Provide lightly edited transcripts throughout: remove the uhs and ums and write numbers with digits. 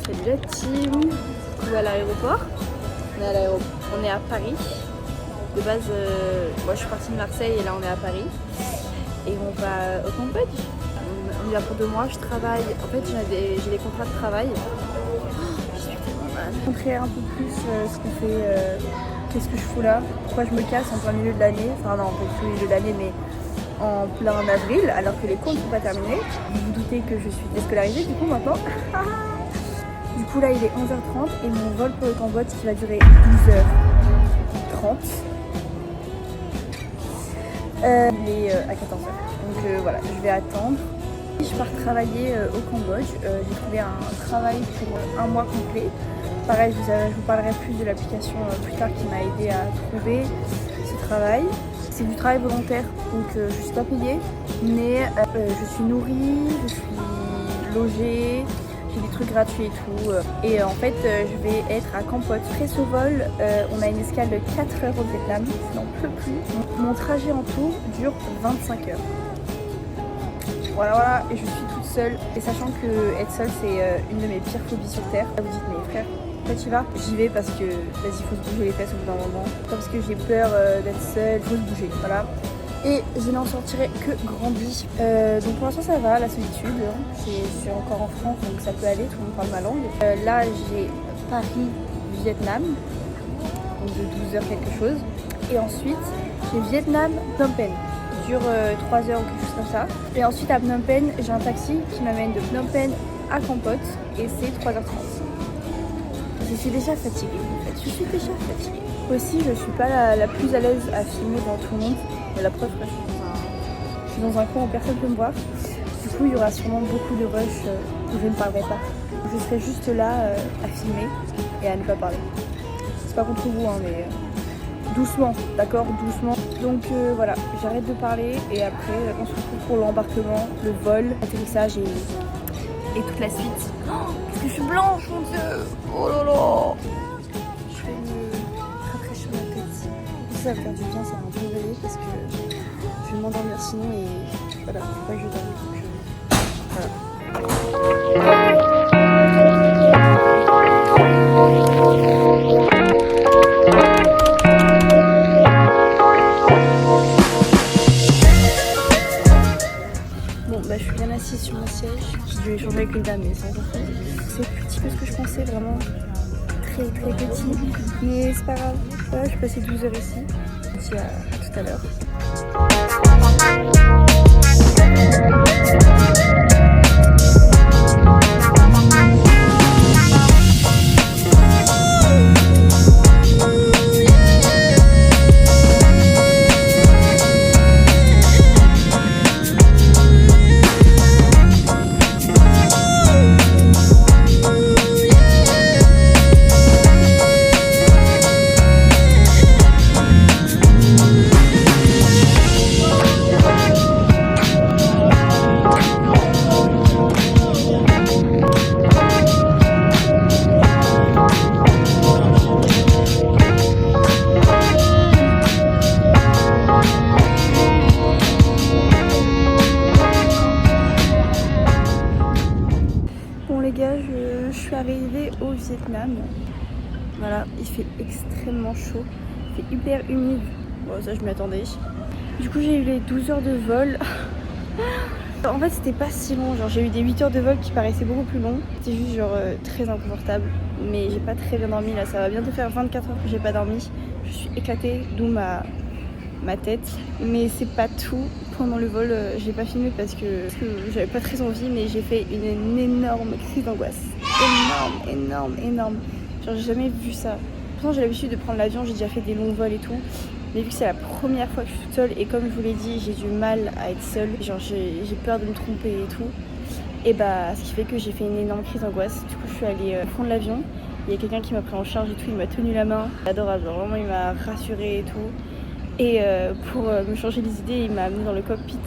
Salut la team, on est à l'aéroport. On est à Paris. De base, moi je suis partie de Marseille et là on est à Paris. Et on va au Cambodge. On est là pour 2 mois, je travaille. En fait j'ai des contrats de travail. Je suis tellement mal. Montrer un peu plus ce qu'on fait, qu'est-ce que je fous là, pourquoi je me casse en plein milieu de l'année. Enfin non, pas du tout milieu de l'année mais en plein avril alors que les cours ne sont pas terminés. Vous vous doutez que je suis déscolarisée du coup maintenant. Du coup là il est 11h30 et mon vol pour le Cambodge qui va durer 12h30. Il est à 14h. Donc voilà, je vais attendre. Je pars travailler au Cambodge. J'ai trouvé un travail pour 1 mois complet. Pareil, je vous parlerai plus de l'application plus tard qui m'a aidé à trouver ce travail. C'est du travail volontaire, donc je suis pas payée, mais je suis nourrie, je suis logée. J'ai des trucs gratuits et tout. Et en fait, je vais être à Kampot. Après ce vol, on a une escale de 4 heures au Vietnam. Je n'en peux plus. Mon trajet en tout dure 25 heures. Voilà. Et je suis toute seule. Et sachant que être seule, c'est une de mes pires phobies sur Terre. Vous dites, mais frère, pourquoi tu vas? J'y vais parce que, vas-y, faut se bouger les fesses au bout d'un moment. Pas parce que j'ai peur d'être seule, faut se bouger. Voilà. Et je n'en sortirai que grandi. Donc pour l'instant ça va, la solitude. Je suis encore en France donc ça peut aller, tout le monde parle ma langue. Là j'ai Paris-Vietnam, donc de 12 heures quelque chose. Et ensuite j'ai Vietnam-Phnom Penh, qui dure 3 heures ou quelque chose comme ça. Et ensuite à Phnom Penh j'ai un taxi qui m'amène de Phnom Penh à Kampot et c'est 3h30. Je suis déjà fatiguée en fait, je suis déjà fatiguée. Aussi je suis pas la plus à l'aise à filmer devant tout le monde. La preuve que je suis dans un coin où personne ne peut me voir. Du coup, il y aura sûrement beaucoup de rush où je ne parlerai pas. Je serai juste là à filmer et à ne pas parler. C'est pas contre vous, hein, mais doucement, d'accord, doucement. Donc voilà, j'arrête de parler et après, on se retrouve pour l'embarquement, le vol, l'atterrissage et toute la suite. Oh, qu'est-ce que je suis blanche, mon Dieu! Oh là là! Je vais me rafraîchir la tête. Ça va me faire du bien, ça va un peu réveiller parce que je vais m'endormir sinon et voilà, faut pas que je dorme. Bon bah je suis bien assise sur mon siège. J'ai dû échanger avec une dame mais sans enfant. C'est plus petit que ce que je pensais, vraiment très petit. Mais c'est pas grave. Voilà, je suis passée 12 heures ici. Je dis à tout à l'heure. Je suis arrivée au Vietnam. Voilà, il fait extrêmement chaud, il fait hyper humide. Bon, ça je m'y attendais. Du coup, j'ai eu les 12 heures de vol. En fait, c'était pas si long. Genre, j'ai eu des 8 heures de vol qui paraissaient beaucoup plus longs. C'était juste genre très inconfortable. Mais j'ai pas très bien dormi là. Ça va bientôt faire 24 heures que j'ai pas dormi. Je suis éclatée, d'où ma tête. Mais c'est pas tout. Pendant le vol, j'ai pas filmé parce que j'avais pas très envie, mais j'ai fait une énorme crise d'angoisse. Énorme. Genre j'ai jamais vu ça. Pourtant j'ai l'habitude de prendre l'avion, j'ai déjà fait des longs vols et tout. Mais vu que c'est la première fois que je suis toute seule et comme je vous l'ai dit, j'ai du mal à être seule. Genre j'ai peur de me tromper et tout. Et bah ce qui fait que j'ai fait une énorme crise d'angoisse. Du coup je suis allée prendre l'avion. Il y a quelqu'un qui m'a pris en charge et tout, il m'a tenu la main. Adorable, genre vraiment il m'a rassurée et tout. Et pour me changer les idées, il m'a amené dans le cockpit.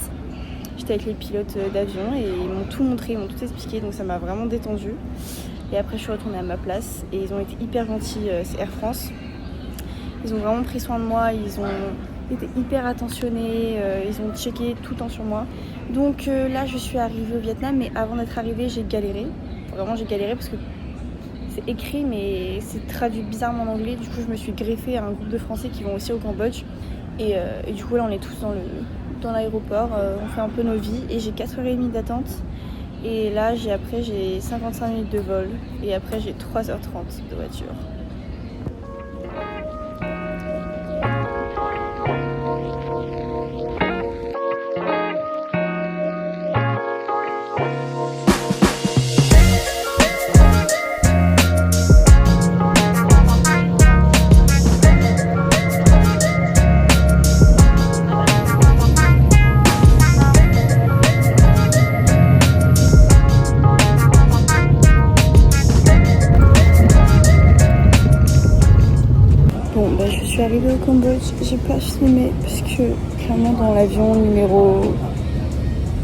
J'étais avec les pilotes d'avion et ils m'ont tout montré, ils m'ont tout expliqué, donc ça m'a vraiment détendue. Et après je suis retournée à ma place et ils ont été hyper gentils, c'est Air France. Ils ont vraiment pris soin de moi, ils ont été hyper attentionnés, ils ont checké tout le temps sur moi. Donc là je suis arrivée au Vietnam, mais avant d'être arrivée j'ai galéré. Vraiment j'ai galéré parce que c'est écrit mais c'est traduit bizarrement en anglais. Du coup je me suis greffée à un groupe de Français qui vont aussi au Cambodge. Et du coup là on est tous dans l'aéroport, on fait un peu nos vies et j'ai 4h30 d'attente. Et là j'ai 55 minutes de vol et après j'ai 3h30 de voiture. Je suis arrivée au Cambodge, j'ai pas filmé parce que clairement dans l'avion numéro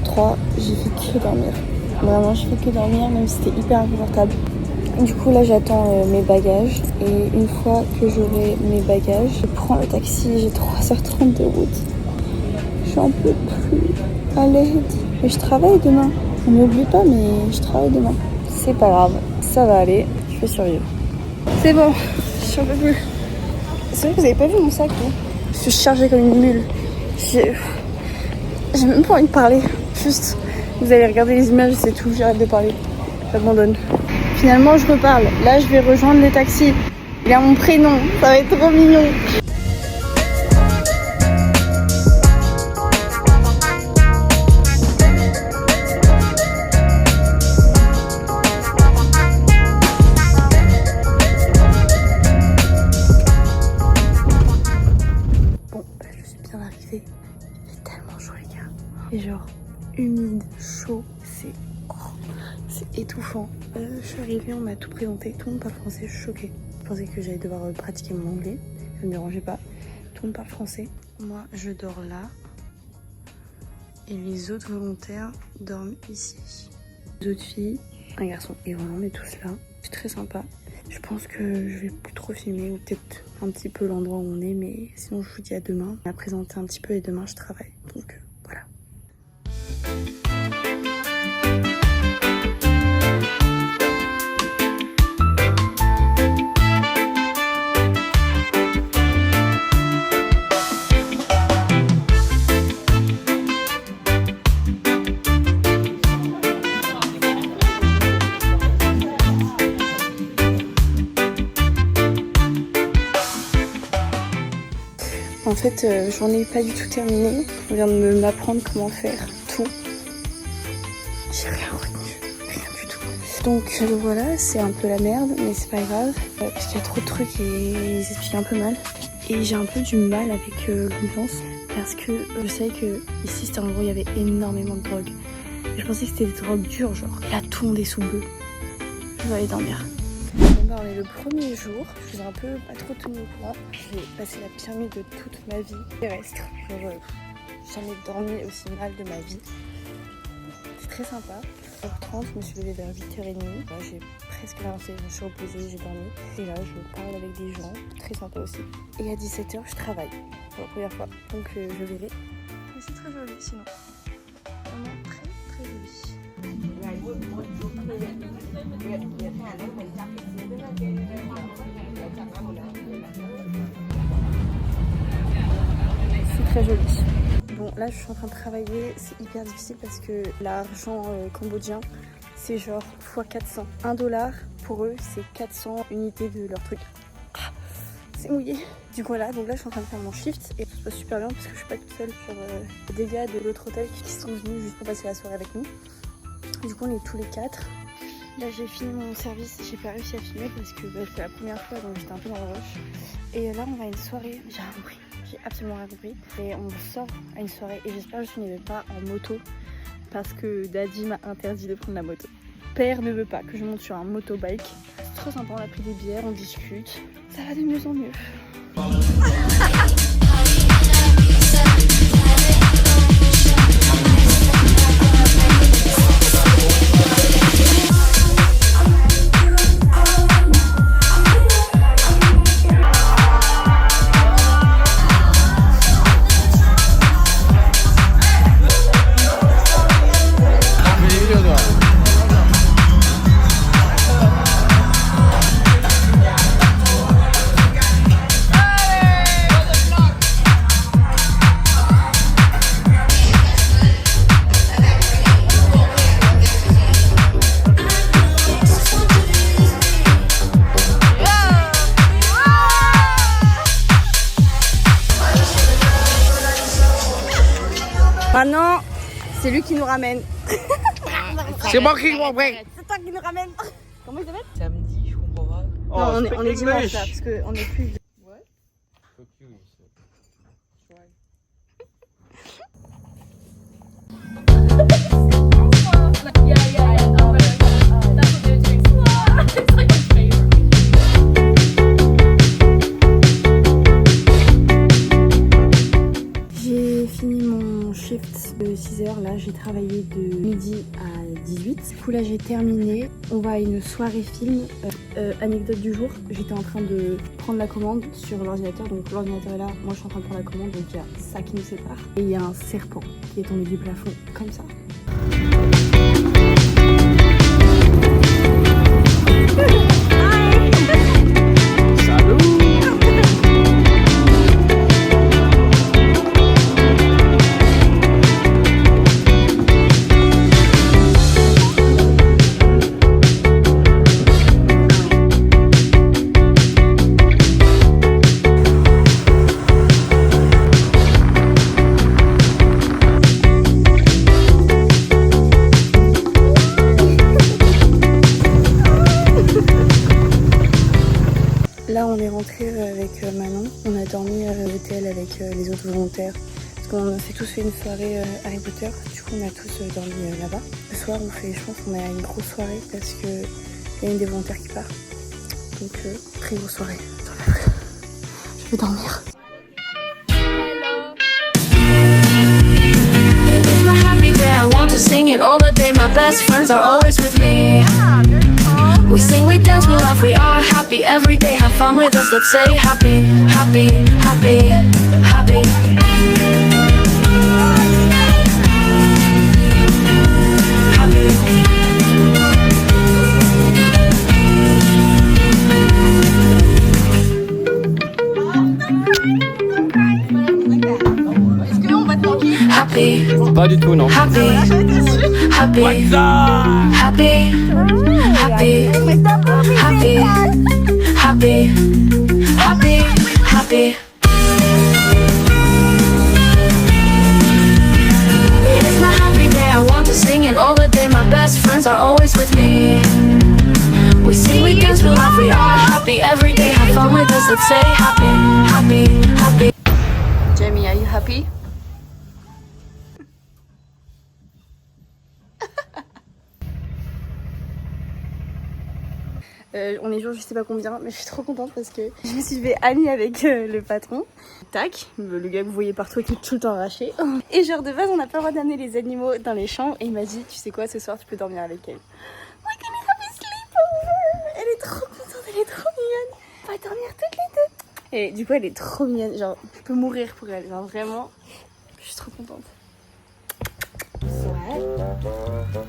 3 j'ai fait que dormir. Vraiment j'ai fait que dormir même si c'était hyper inconfortable. Du coup là j'attends mes bagages et une fois que j'aurai mes bagages, je prends le taxi, j'ai 3h30 de route. J'en peux plus, à l'aide. Et je travaille demain, on m'oublie pas mais je travaille demain. C'est pas grave, ça va aller, je vais survivre. C'est bon, j'en peux plus. C'est vrai que vous avez pas vu mon sac, non? Je suis chargée comme une mule. J'ai même pas envie de parler. Juste, vous allez regarder les images, c'est tout, j'arrête de parler. J'abandonne. Finalement, je reparle. Là, je vais rejoindre le taxi. Il a mon prénom, ça va être trop mignon. Et genre humide, chaud, c'est étouffant. Je suis arrivée, on m'a tout présenté, tout le monde parle français, je suis choquée. Je pensais que j'allais devoir pratiquer mon anglais, ça ne me dérangeait pas. Tout le monde parle français. Moi je dors là et les autres volontaires dorment ici. Deux autres filles, un garçon et voilà, on est tous là. C'est très sympa. Je pense que je vais plus trop filmer ou peut-être un petit peu l'endroit où on est, mais sinon je vous dis à demain. On a présenté un petit peu et demain je travaille, donc voilà. En fait, j'en ai pas du tout terminé. On vient de m'apprendre comment faire tout. J'ai rien retenu, rien du tout. Donc voilà, c'est un peu la merde, mais c'est pas grave. Parce qu'il y a trop de trucs et ils expliquent un peu mal. Et j'ai un peu du mal avec l'ambiance. Parce que je savais que ici, c'était un endroit où il y avait énormément de drogue. Et je pensais que c'était des drogues dures, genre. Là, tout le monde est sous bœuf. Je vais aller dormir. On est le premier jour, je suis un peu pas trop tenue au courant. J'ai passé la pire nuit de toute ma vie terrestre. Genre, jamais dormi aussi mal de ma vie. C'est très sympa. h30, je me suis levée vers 8h30. Là, j'ai presque lancé, je me suis reposée, j'ai dormi. Et là, je parle avec des gens, très sympa aussi. Et à 17h, je travaille pour la première fois. Donc, je verrai. Mais c'est très joli sinon. Vraiment très très joli. C'est très joli. Bon là je suis en train de travailler, c'est hyper difficile parce que l'argent cambodgien c'est genre x400. 1 $, pour eux c'est 400 unités de leur truc. Ah, c'est mouillé. Du coup voilà, donc là je suis en train de faire mon shift et ça se passe super bien parce que je suis pas toute seule sur des gars de l'autre hôtel qui sont venus juste pour passer la soirée avec nous. Du coup on est tous les 4. Là j'ai fini mon service, j'ai pas réussi à filmer parce que c'était la première fois donc j'étais un peu dans le rush. Et là on va à une soirée, j'ai rien compris, j'ai absolument rien compris. Et on sort à une soirée et j'espère que je n'y vais pas en moto parce que Daddy m'a interdit de prendre la moto. Père ne veut pas que je monte sur un motobike. C'est trop sympa, on a pris des bières, on discute. Ça va de mieux en mieux. C'est lui qui nous ramène. C'est moi qui vous ramène. C'est toi qui nous ramène. Comment il s'appelle? Samedi, je comprends pas. Non, on est dimanche là, parce qu'on est plus. What? Fuck you, you said. J'ai fini mon shift de 6h, là j'ai travaillé de midi à 18. Du coup là j'ai terminé, on va à une soirée film. Anecdote du jour, j'étais en train de prendre la commande sur l'ordinateur, donc l'ordinateur est là, moi je suis en train de prendre la commande, donc il y a ça qui nous sépare. Et il y a un serpent qui est tombé du plafond comme ça. Là on est rentré avec Manon, on a dormi à l'hôtel avec les autres volontaires parce qu'on a tous fait une soirée Harry Potter, du coup on a tous dormi là-bas. Ce soir on fait, je pense qu'on a une grosse soirée parce que il y a une des volontaires qui part, donc très grosse soirée. Je vais dormir. I want to sing it all the day. My best friends are always with me. We sing, we dance, we laugh, we are happy every day. Have fun with us, let's say happy, happy, happy, happy. Happy. Pas du tout, non. Happy, happy, happy, happy, happy, happy, happy, happy. It's my happy day, I want to sing it all the day. My best friends are always with me. We sing, we dance, we laugh, we are happy every day. Have fun with us, let's say happy, happy, happy. Jamie, are you happy? On est jour je sais pas combien, mais je suis trop contente parce que je me suis fait amie avec le patron. Tac, le gars que vous voyez partout qui est tout le temps arraché. Et genre de base on n'a pas le droit d'amener les animaux dans les chambres et il m'a dit tu sais quoi, ce soir tu peux dormir avec elle. We're gonna have a sleepover. Elle est trop contente, elle est trop mignonne. On va dormir toutes les deux. Et du coup elle est trop mignonne, genre je peux mourir pour elle, genre vraiment, je suis trop contente.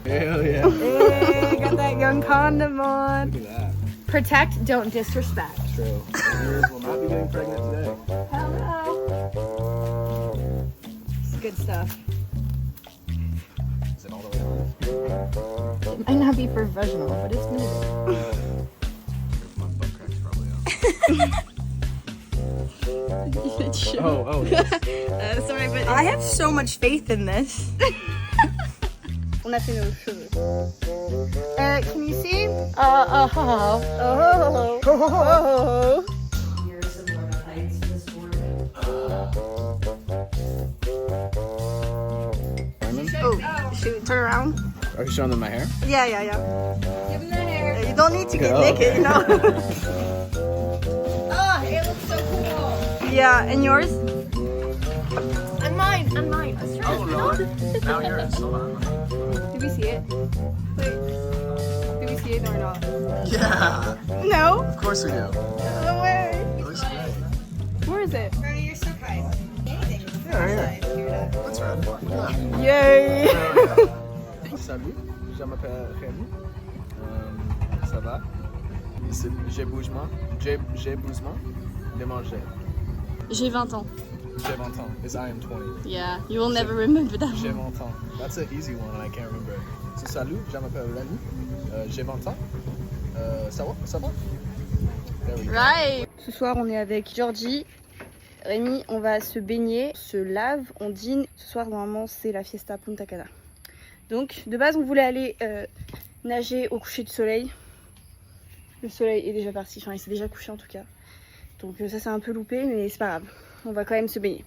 Hell yeah. Hey, got that young condom on. Look at that. Protect, don't disrespect. True. Viewers will not be getting pregnant today. Hello. It's good stuff. Is it all the way on? It might not be for vaginal, but it's needed. My butt crack's probably out. Oh, yes. Sorry, but I have so much faith in this. On a fait nos cheveux. Can you see? Oh. Oh, shoot, turn around. Are you showing them my hair? Yeah. Give them their hair. You don't need to get naked, you know. Oh, it looks so cool. Yeah, and yours? And mine. Oh, Lord. Now you're in Solana. Did we see it? Wait. Did we see it or not? Yeah. No? Of course we do. No way. It looks great. Where is it? Bernie, you're surprised. Anything. Yeah, here. What's red? Yeah. Yay! Salut, je m'appelle Rémi. Ça va? J'ai bougement de manger. J'ai 20 ans. J'ai 20 ans, because I am 20. Yeah, you will never remember that. J'ai 20 ans. That's an easy one and I can't remember. So, salut, je m'appelle Rémi. J'ai 20 ans. Ça va? There we go. Right. Ce soir, on est avec Georgie. Rémi, on va se baigner, on se lave, on dîne. Ce soir, normalement, c'est la fiesta Punta Cana. Donc de base on voulait aller nager au coucher du soleil. Le soleil est déjà parti, enfin il s'est déjà couché en tout cas. Donc ça c'est un peu loupé mais c'est pas grave. On va quand même se baigner.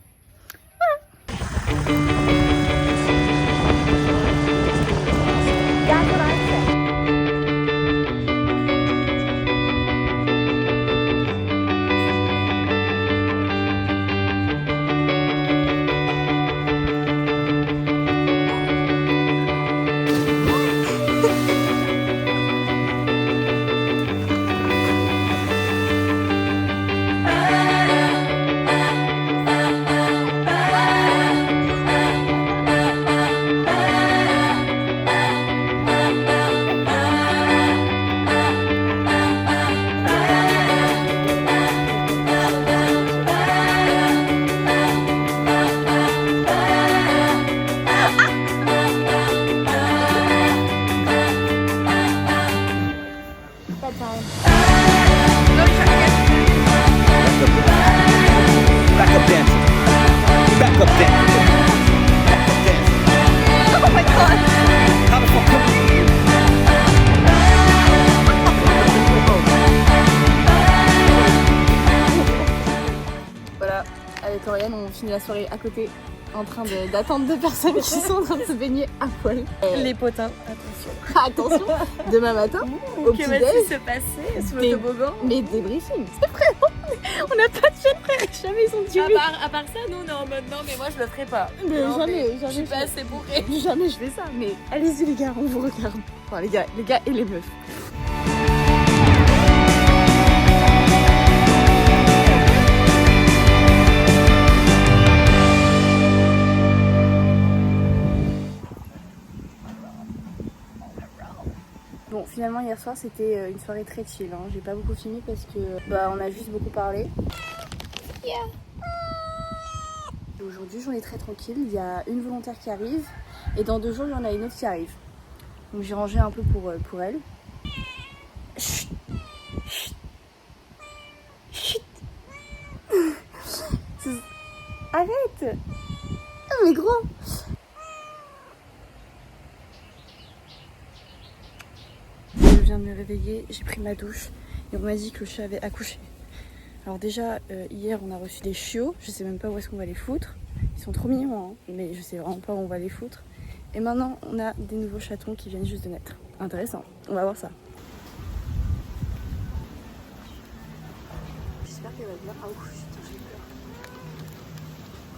Voilà, avec Lauriane on finit la soirée à côté en train d'attendre deux personnes qui sont en train de se baigner à poil. Les potins, attention. Attention, demain matin, au Que petit va-t-il déj, se passer sur Des- le toboggan? mais débriefing. C'est vrai, on n'a pas de jeune frère, jamais ils ont tué. À part ça, nous on est en mode non, mais moi je le ferai pas. Mais Non, jamais, mais jamais. Je suis pas assez bourrée. Jamais je fais ça, mais allez-y les gars, on vous regarde. Enfin les gars et les meufs. Bon, finalement hier soir c'était une soirée très chill. Hein. J'ai pas beaucoup filmé parce que on a juste beaucoup parlé. Et aujourd'hui journée très tranquille. Il y a une volontaire qui arrive et dans 2 jours il y en a une autre qui arrive. Donc j'ai rangé un peu pour elle. Chut. Chut. Chut. Arrête. Ah mais gros. Je viens de me réveiller, j'ai pris ma douche et on m'a dit que le chat avait accouché. Alors déjà, hier on a reçu des chiots, je sais même pas où est-ce qu'on va les foutre. Ils sont trop mignons, hein, mais je sais vraiment pas où on va les foutre. Et maintenant on a des nouveaux chatons qui viennent juste de naître. Intéressant, on va voir ça. J'espère qu'elle va bien. Ah ouf, putain, j'ai peur.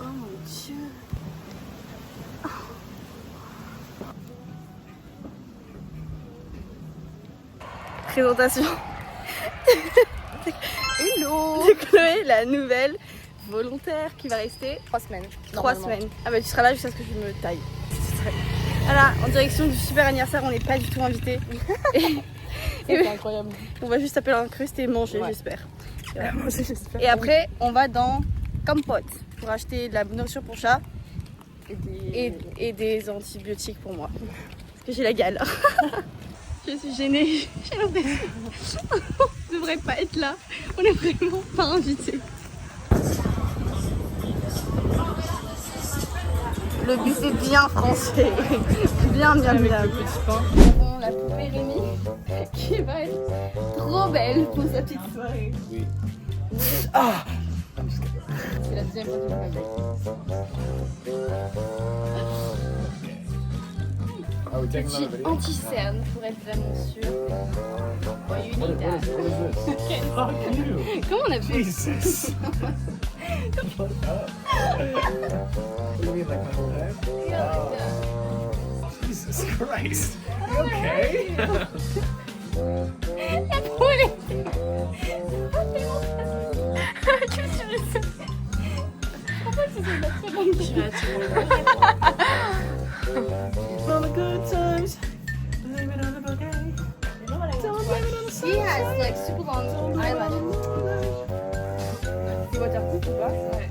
Oh mon dieu. Présentation. Hello. De Chloé, la nouvelle volontaire qui va rester 3 semaines. 3 semaines. Ah bah tu seras là jusqu'à ce que je me taille. Voilà, en direction du super anniversaire, on n'est pas du tout invités. C'est incroyable. On va juste appeler un crust et manger, Ouais. j'espère. Et après, on va dans Campot pour acheter de la nourriture pour chat et des antibiotiques pour moi. Parce que j'ai la gale. Je suis gênée. J'ai l'impression qu'on ne devrait pas être là. On est vraiment pas invités. Le but est bien français. Bien. Nous avons la poupée Rémi qui va être trop belle pour sa petite soirée. Oui. Ah. C'est la deuxième fois que je m'appelle. Are we taking another Petit video? anti-cerne pour être vraiment sûr. Oh, you What need is that. this? Fuck you! Comment on appelle Jesus! What up? What do you mean, like my whole head? Oh, Jesus Christ! You okay? la poule? Je me suis laissée. En fait, c'est pas très bon. Tu vas te All the good times, blame it on the bouquet. She has like super long eyelashes. C'est waterproof ou pas? Ouais.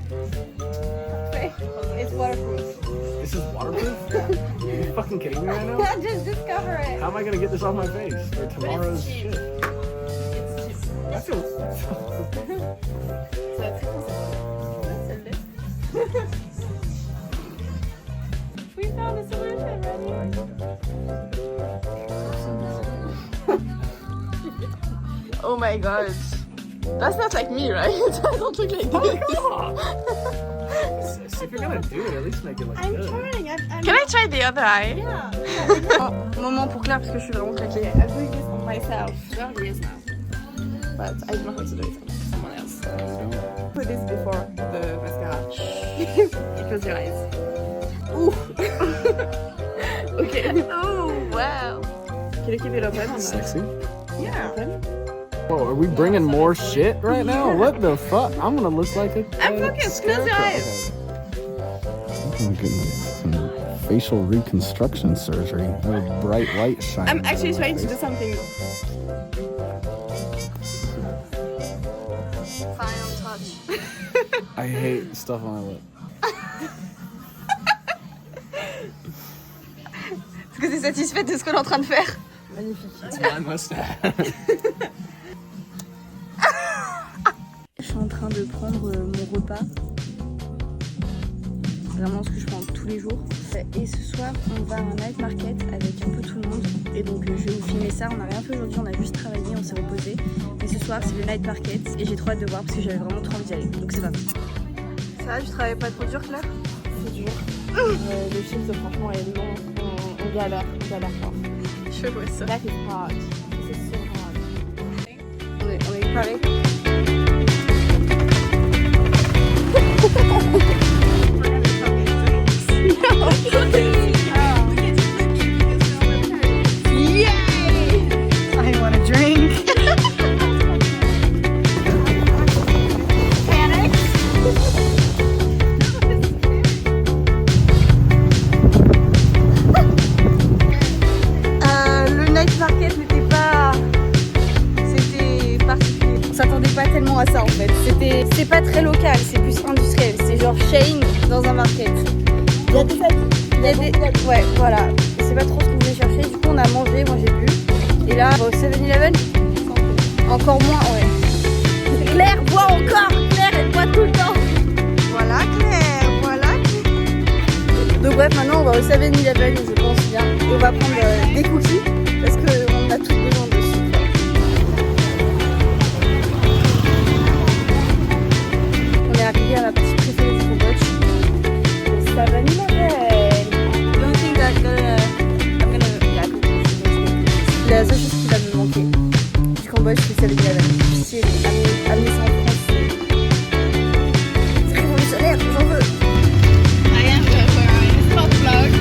Parfait. It's waterproof. This is waterproof? Are you fucking kidding me right now? Just discover it. How am I gonna get this off my face for tomorrow's cheap. shit? I feel. Ça va très conservateur. We found a solution, ready? Oh my god. That's not like me, right? I don't look like this. If you're gonna do it, at least make it look good. Can I try the other eye? Oh, moment pour Claire parce que je suis vraiment claquée. I'm doing this on myself. 12 years now. But I don't know how to do it on someone else. Put this before the mascara. Close your eyes. Ooh. Okay. Oh, wow. Can you keep it open? Or Sexy. Yeah. Open. Whoa, are we bringing more shit right now? What the fuck? I'm gonna look like a. I'm focused. Close your eyes. I'm getting some facial reconstruction surgery. That was bright light shining. I'm actually trying to do something. Final touch. I hate stuff on my lip. Est-ce que t'es satisfaite de ce qu'on est en train de faire? That's my mustache. Je suis en train de prendre mon repas. Vraiment ce que je prends tous les jours. Et ce soir, on va à un night market avec un peu tout le monde. Et donc je vais vous filmer ça. On n'a rien fait aujourd'hui, on a juste travaillé, on s'est reposé. Mais ce soir, c'est le night market et j'ai trop hâte de voir parce que j'avais vraiment trop envie d'y aller. Donc c'est parti. Ça va, tu travailles pas trop dur, Claire? C'est dur. Le chiffre, franchement, est long. On galère fort. Je vois ça. That is hard. This is so hard. On est préparés. I want a drink. Le night market n'était pas... C'était particulier. On s'attendait pas tellement à ça en fait. C'est pas très local, c'est plus industriel. C'est genre Shane dans un market. Il y a des habits. Ouais, voilà. C'est pas trop ce qu'on voulait chercher. Du coup, on a mangé, moi j'ai bu. Et là, on va au 7-Eleven. Encore moins, ouais. Claire boit encore. Claire, elle boit tout le temps. Voilà Claire, voilà. Donc bref, maintenant on va au 7-Eleven, je pense bien. Et on va prendre des cookies parce qu'on a tous besoin de sucre. On est arrivé à ma partie préférée du Cambodge. Le 7-Eleven. The only thing that I'm gonna la seule chose qui va me manquer du Cambodge, c'est le 7-Eleven. Si amener ça en France, c'est révolutionnaire, j'en veux. I am it's called vlog.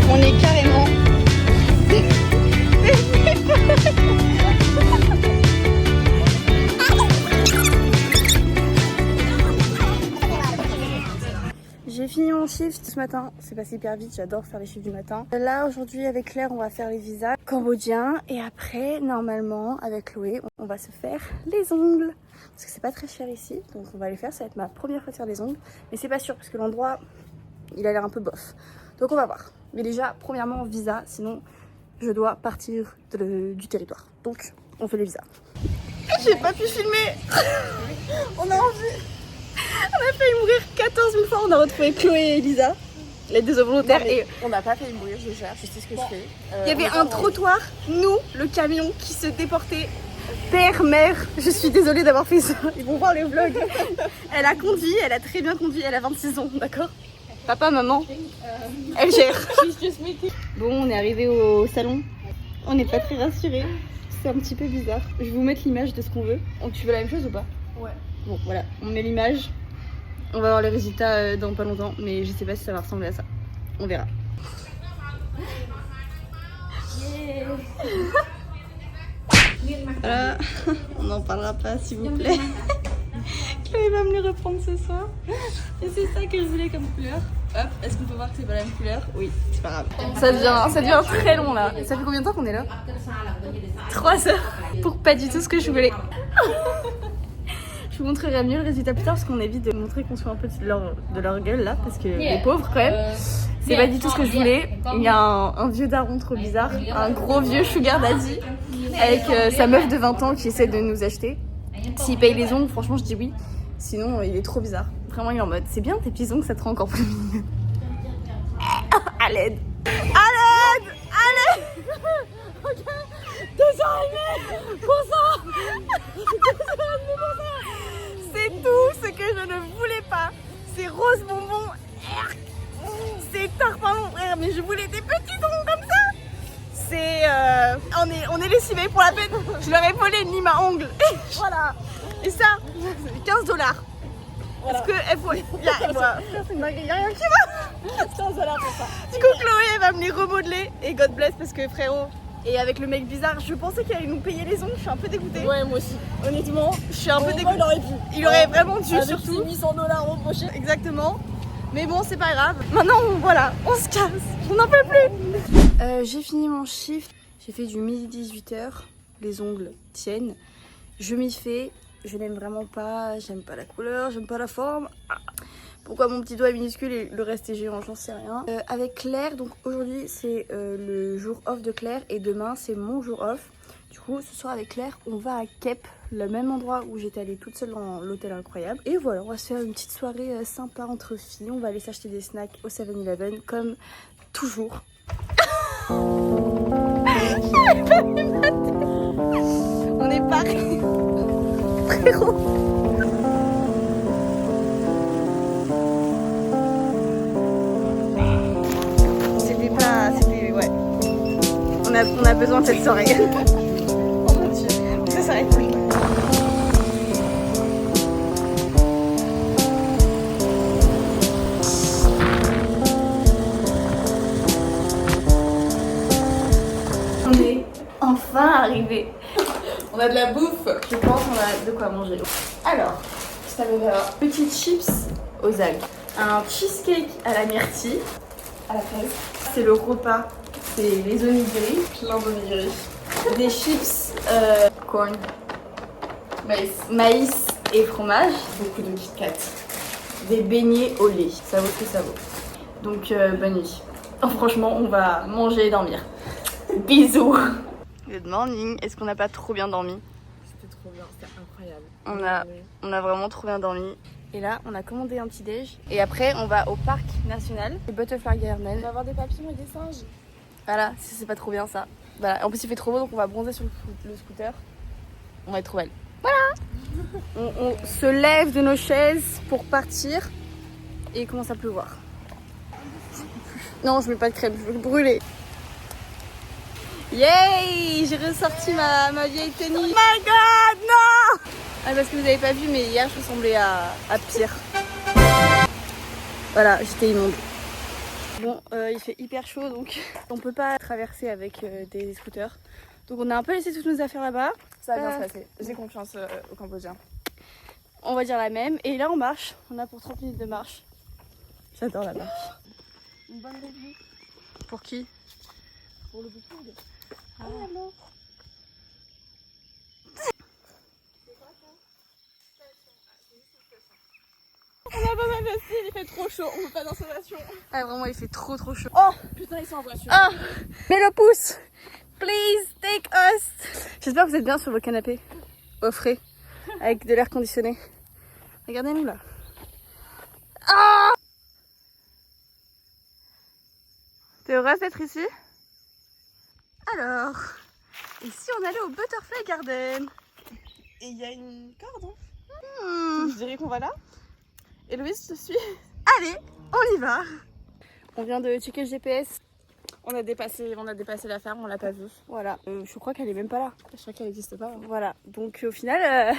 On est carrément. J'ai fini mon shift ce matin, c'est passé hyper vite, j'adore faire les shifts du matin. Là aujourd'hui avec Claire on va faire les visas cambodgiens et après normalement avec Chloé on va se faire les ongles. Parce que c'est pas très cher ici, donc on va les faire, ça va être ma première fois de faire les ongles. Mais c'est pas sûr parce que l'endroit il a l'air un peu bof. Donc on va voir. Mais déjà premièrement visa, sinon je dois partir du territoire. Donc on fait les visas. J'ai pas pu filmer. On a envie. On a failli mourir 14 000 fois, on a retrouvé Chloé et Elisa, les deux volontaires. Et On n'a pas fait une mourir, je gère, je sais ce que je fais. il y avait un trottoir, nous, le camion qui se déportait. Père, mère, je suis désolée d'avoir fait ça. Ils vont voir le vlog. Elle a conduit, elle a très bien conduit, elle a 26 ans, d'accord? Papa, maman, elle gère. Bon, on est arrivé au salon. On n'est pas très rassurés. C'est un petit peu bizarre. Je vais vous mettre l'image de ce qu'on veut. Tu veux la même chose ou pas? Ouais. Bon, voilà, on met l'image. On va voir les résultats dans pas longtemps, mais je sais pas si ça va ressembler à ça. On verra. Voilà, on n'en parlera pas s'il vous plaît. Chloé va me les reprendre ce soir. Et c'est ça que je voulais comme couleur. Hop, est-ce qu'on peut voir que c'est pas la même couleur? Oui, c'est pas grave. Ça devient très long là. Ça fait combien de temps qu'on est là? 3 heures. Pour pas du tout ce que je voulais. Je vous montrerai mieux le résultat plus tard parce qu'on évite de montrer qu'on soit un peu de leur gueule là. Parce que les pauvres quand même. C'est pas du tout ce que je voulais. Il y a un vieux daron trop bizarre. Un gros vieux sugar daddy. Avec sa meuf de 20 ans qui essaie de nous acheter. S'il paye les ongles, franchement je dis oui. Sinon il est trop bizarre. Vraiment il est en mode c'est bien tes petits ongles, ça te rend encore plus mignon. À l'aide. À l'aide. À l'aide. Ok. 2h30 pour ça. 2h30 pour ça. C'est tout ce que je ne voulais pas. C'est rose bonbon. C'est tarpin mon frère. Mais je voulais des petits ongles comme ça. C'est on est lessivés pour la peine. Je leur ai volé une lime à ongles. Voilà. Et ça, c'est 15 $. Voilà. Parce que il y a rien qui va. 15 $ pour ça. Du coup Chloé elle va me les remodeler et God bless parce que frérot. Et avec le mec bizarre, je pensais qu'il allait nous payer les ongles, je suis un peu dégoûtée. Ouais, moi aussi. Honnêtement, je suis un peu dégoûtée. Il aurait vraiment dû, avec surtout. 800 $ au poché. Exactement. Mais bon, c'est pas grave. Maintenant, voilà, on se casse. On n'en peut plus. J'ai fini mon shift. J'ai fait du midi 18h. Les ongles tiennent. Je m'y fais. Je n'aime vraiment pas. J'aime pas la couleur, j'aime pas la forme. Pourquoi mon petit doigt est minuscule et le reste est géant, j'en sais rien. Avec Claire, donc aujourd'hui c'est le jour off de Claire et demain c'est mon jour off. Du coup ce soir avec Claire on va à Kep, le même endroit où j'étais allée toute seule dans l'hôtel incroyable. Et voilà, on va se faire une petite soirée sympa entre filles. On va aller s'acheter des snacks au 7-Eleven comme toujours. On est parés. Frérot. C'était ouais. On a besoin de cette soirée. Oh mon dieu, ça s'arrête plus. On est enfin arrivé. On a de la bouffe. Je pense qu'on a de quoi manger. Alors, ça me va. Petites chips aux algues. Un cheesecake à la myrtille. À la fraise. C'est le repas, c'est les onigiri, plein d'onigiri. Des chips corn, maïs et fromage. Beaucoup de Kit Kat. Des beignets au lait, ça vaut ce que ça vaut. Donc bonne nuit. Oh, franchement, on va manger et dormir. Bisous. Good morning. Est-ce qu'on n'a pas trop bien dormi? C'était trop bien, c'était incroyable. On a vraiment trop bien dormi. Et là, on a commandé un petit déj. Et après, on va au parc national, le Butterfly Garden. On va avoir des papillons et des singes. Voilà, c'est pas trop bien ça. Voilà. En plus, il fait trop beau, donc on va bronzer sur le scooter. On va être trop belle. Voilà. On se lève de nos chaises pour partir. Et il commence à pleuvoir. Non, je mets pas de crème, je veux brûler. Yay! J'ai ressorti ma vieille tenue. Oh my god, non! Ah, parce que vous avez pas vu, mais hier je ressemblais à pire. Voilà, j'étais immonde. Bon, il fait hyper chaud, donc on peut pas traverser avec des scooters. Donc on a un peu laissé toutes nos affaires là-bas. Ça va bien se passer. J'ai confiance aux Cambodgiens. On va dire la même. Et là on marche. On a pour 30 minutes de marche. J'adore la marche. Une bonne revue. Pour qui? Pour le booking. Ah non. On a pas mal de style, il fait trop chaud, on veut pas d'insolation. Ah vraiment il fait trop chaud. Oh Putain, ils sont en voiture. Ah mets le pouce. Please take us. J'espère que vous êtes bien sur vos canapés au frais avec de l'air conditionné. Regardez-nous là. Ah t'es heureuse d'être ici? Alors, et si on allait au Butterfly Garden? Et il y a une corde, hein. Hmm. Je dirais qu'on va là. Héloïse, je te suis. Allez, on y va. On vient de checker le GPS. On a dépassé la ferme, on l'a pas vue. Voilà, je crois qu'elle est même pas là. Je crois qu'elle n'existe pas. Hein. Voilà, donc au final...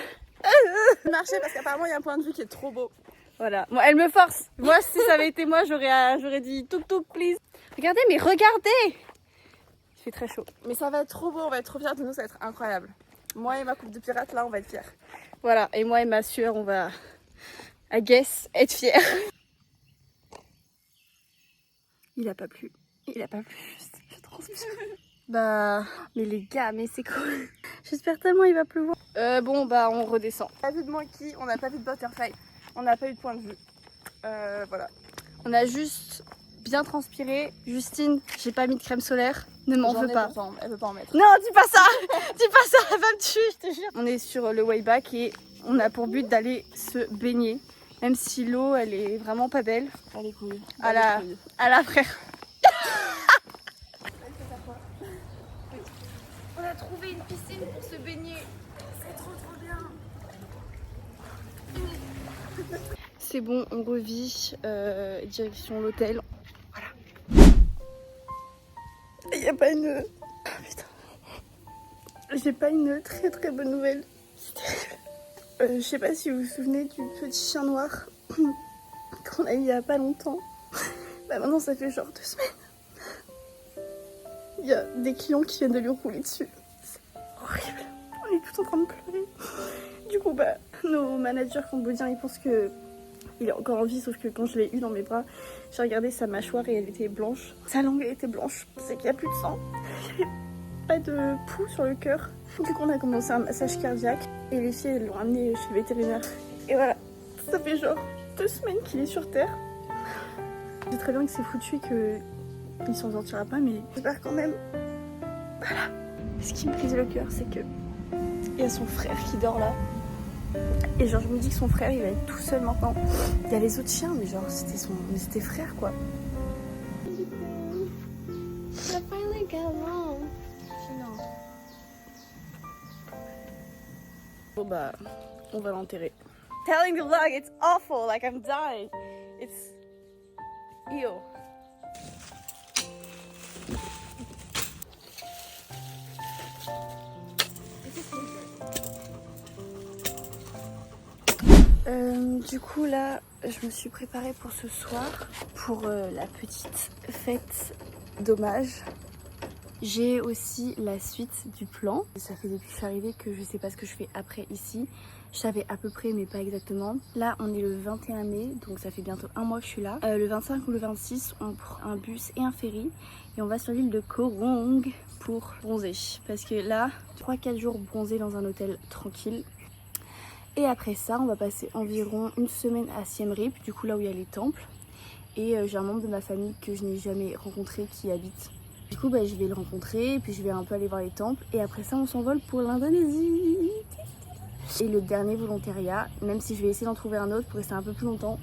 Marcher parce qu'apparemment il y a un point de vue qui est trop beau. Voilà, moi elle me force. Moi si ça avait été moi j'aurais dit tuk tuk please. Regardez, mais regardez. Il fait très chaud. Mais ça va être trop beau, on va être trop fiers de nous, ça va être incroyable. Moi et ma coupe de pirate là, on va être fiers. Voilà, et moi et ma sueur, on va, I guess, être fiers. Il a pas plu. Il a pas plu. Je transpire. Bah, mais les gars, mais c'est cool. J'espère tellement il va pleuvoir. Bon, bah, on redescend. On n'a pas vu de monkey, on n'a pas vu de butterfly, on n'a pas eu de point de vue. Voilà. On a juste bien transpiré. Justine, j'ai pas mis de crème solaire. Ne m'en veux pas. Pourtant, elle veut pas en mettre. Non, dis pas ça. Dis pas ça, elle va me tuer, je te jure. On est sur le way back et on a pour but d'aller se baigner. Même si l'eau, elle est vraiment pas belle. À les couilles. À la frère. trouvé une piscine pour se baigner. C'est trop bien. C'est bon, on revit. Direction l'hôtel. Voilà. Il n'y a pas une... Ah, putain. J'ai pas une très bonne nouvelle. C'est terrible. Je sais pas si vous vous souvenez du petit chien noir qu'on a eu il y a pas longtemps. Bah maintenant ça fait genre 2 semaines. Il y a des clients qui viennent de lui rouler dessus. C'est horrible. On est tout en train de pleurer. Du coup bah nos managers cambodgiens ils pensent que il est encore en vie, sauf que quand je l'ai eu dans mes bras, j'ai regardé sa mâchoire et elle était blanche. Sa langue elle était blanche. C'est qu'il n'y a plus de sang. Il n'y avait pas de pouls sur le cœur. Du coup on a commencé un massage cardiaque et les filles elles l'ont amené chez le vétérinaire. Et voilà, ça fait genre 2 semaines qu'il est sur terre. Je sais très bien que c'est foutu et qu'il s'en sortira pas, mais j'espère quand même. Voilà. Ce qui me brise le cœur, c'est que il y a son frère qui dort là. Et genre je me dis que son frère il va être tout seul maintenant. Il y a les autres chiens, mais genre c'était frère quoi. I finally got along. Bon bah, on va l'enterrer. Telling the vlog, it's awful, like I'm dying. It's ew. Du coup là, je me suis préparée pour ce soir, pour la petite fête d'hommage. J'ai aussi la suite du plan. Ça fait depuis que je suis arrivée que je sais pas ce que je fais après ici. Je savais à peu près mais pas exactement. Là on est le 21 mai donc ça fait bientôt 1 mois que je suis là. Le 25 ou le 26 on prend un bus et un ferry et on va sur l'île de Koh Rong pour bronzer. Parce que là 3-4 jours bronzer dans un hôtel tranquille. Et après ça on va passer environ 1 semaine à Siem Reap, du coup là où il y a les temples. Et j'ai un membre de ma famille que je n'ai jamais rencontré qui habite. Du coup bah, je vais le rencontrer et puis je vais un peu aller voir les temples et après ça on s'envole pour l'Indonésie. Et le dernier volontariat, même si je vais essayer d'en trouver un autre pour rester un peu plus longtemps,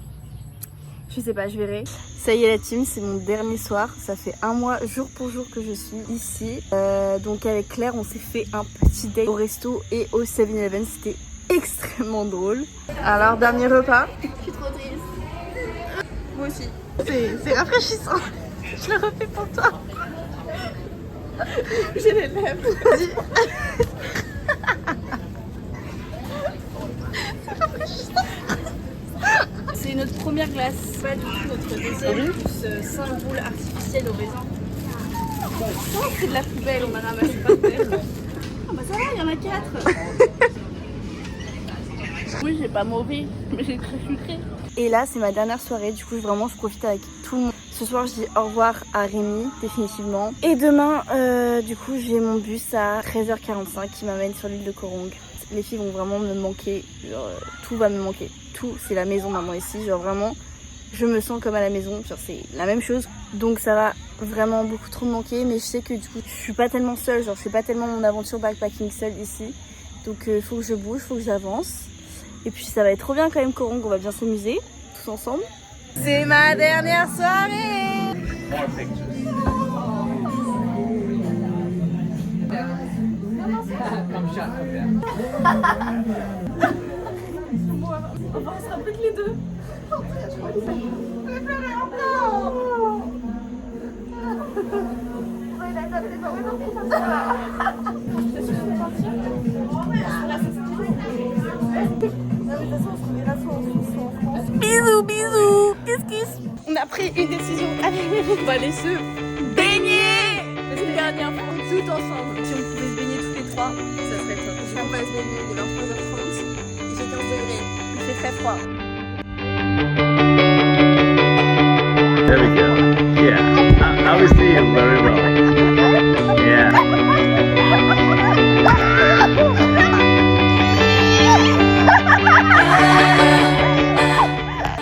je sais pas, je verrai. Ça y est la team, c'est mon dernier soir, ça fait 1 mois jour pour jour que je suis ici. Donc avec Claire on s'est fait un petit date au resto et au 7-Eleven, c'était extrêmement drôle. Alors dernier repas. Je suis trop triste. Moi aussi. C'est rafraîchissant. Je le refais pour toi. J'ai les lèvres. C'est notre première glace, pas du tout notre deuxième, plus 5 boules artificielles au raisin. Oh, c'est de la poubelle, on a ramassé par terre. Ah bah ça va, il y en a 4. Oui, j'ai pas mauvais, mais j'ai très sucré. Et là, c'est ma dernière soirée, du coup vraiment je profite avec tout le monde. Ce soir, je dis au revoir à Rémi, définitivement. Et demain, du coup, j'ai mon bus à 13h45 qui m'amène sur l'île de Koh Rong. Les filles vont vraiment me manquer, genre, tout va me manquer. Tout, c'est la maison maintenant ici, genre vraiment, je me sens comme à la maison, genre c'est la même chose. Donc ça va vraiment beaucoup trop me manquer, mais je sais que du coup, je suis pas tellement seule, genre je fais pas tellement mon aventure backpacking seule ici. Donc il faut que je bouge, faut que j'avance. Et puis ça va être trop bien quand même Koh Rong, on va bien s'amuser, tous ensemble. C'est ma dernière soirée. More pictures. Come shot, come down. On sera plus que les deux. Bisous, bisous. Kiss, kiss. On a pris une décision. Allez, on va aller se baigner. C'est une dernière fois, tout ensemble. Si on pouvait se baigner tous les 3, ça serait top. On va se baigner, il est 23h30. J'ai 15 degrés. Il fait très froid. There we go. Yeah, now we see him very well. Yeah.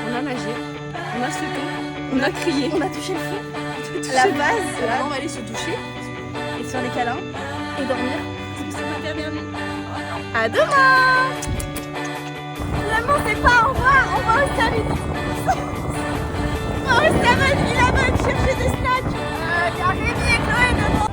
On a nagé, on a sauté, on a crié, on a touché le feu. La base, là, on va aller se doucher et faire des câlins et dormir. C'est ma dernière nuit. À demain. L'amour c'est pas au revoir, on va au service. On va au service, il a mal chercher des snacks. Il y a Rémi et Chloé dedans.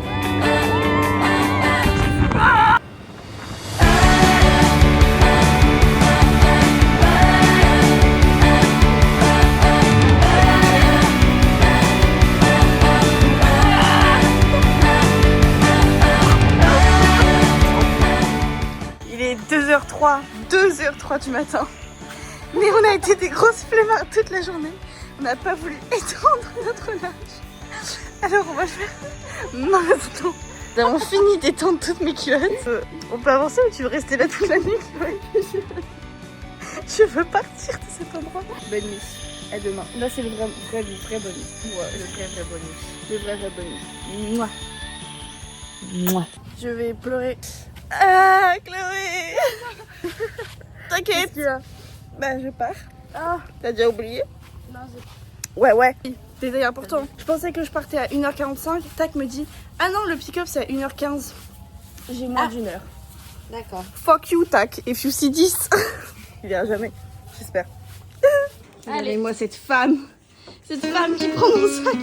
2h03 du matin. Mais on a été des grosses flemmards toute la journée. On n'a pas voulu étendre notre linge. Alors on va faire maintenant. Nous avons fini d'étendre toutes mes culottes. On peut avancer ou tu veux rester là toute la nuit? Je veux partir de cet endroit. Bonne nuit. À demain. Là c'est le vrai bonne nuit. Ouais, le vrai bonne nuit. Le vrai bonne nuit. Mouah. Mouah. Je vais pleurer. Ah Chloé. T'inquiète. Bah je pars. Ah, t'as déjà oublié? Non, Ouais. Détail important. Je pensais que je partais à 1h45. Tac me dit ah non, le pick-up c'est à 1h15. J'ai moins d'une heure. D'accord. Fuck you, tac. If you see 10. Il verra jamais. J'espère. Allez, moi cette femme qui prend mon sac.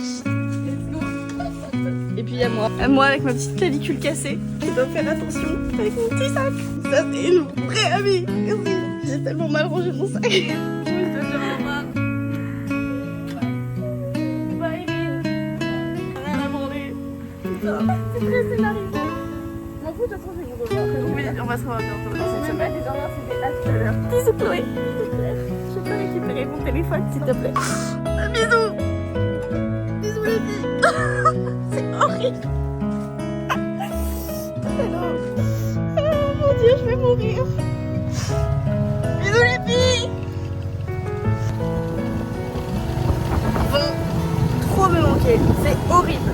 Et puis il y a moi. Moi avec ma petite clavicule cassée. Je dois faire attention avec mon petit sac. Ça c'est une vraie amie. Merci. J'ai tellement mal rangé mon sac. C'est très scénarisé. M'en fous, de toute façon, je vais vous revoir. Oui, on va se revoir bientôt dans cette semaine. Les gens c'était à tout à l'heure. Bisous, Chloé. Je peux récupérer mon téléphone, s'il te plaît. Bisous. Bisous, les filles. C'est horrible. Alors... Oh mon Dieu, je vais mourir. Bisous, les filles. Vont trop me manquer. C'est horrible.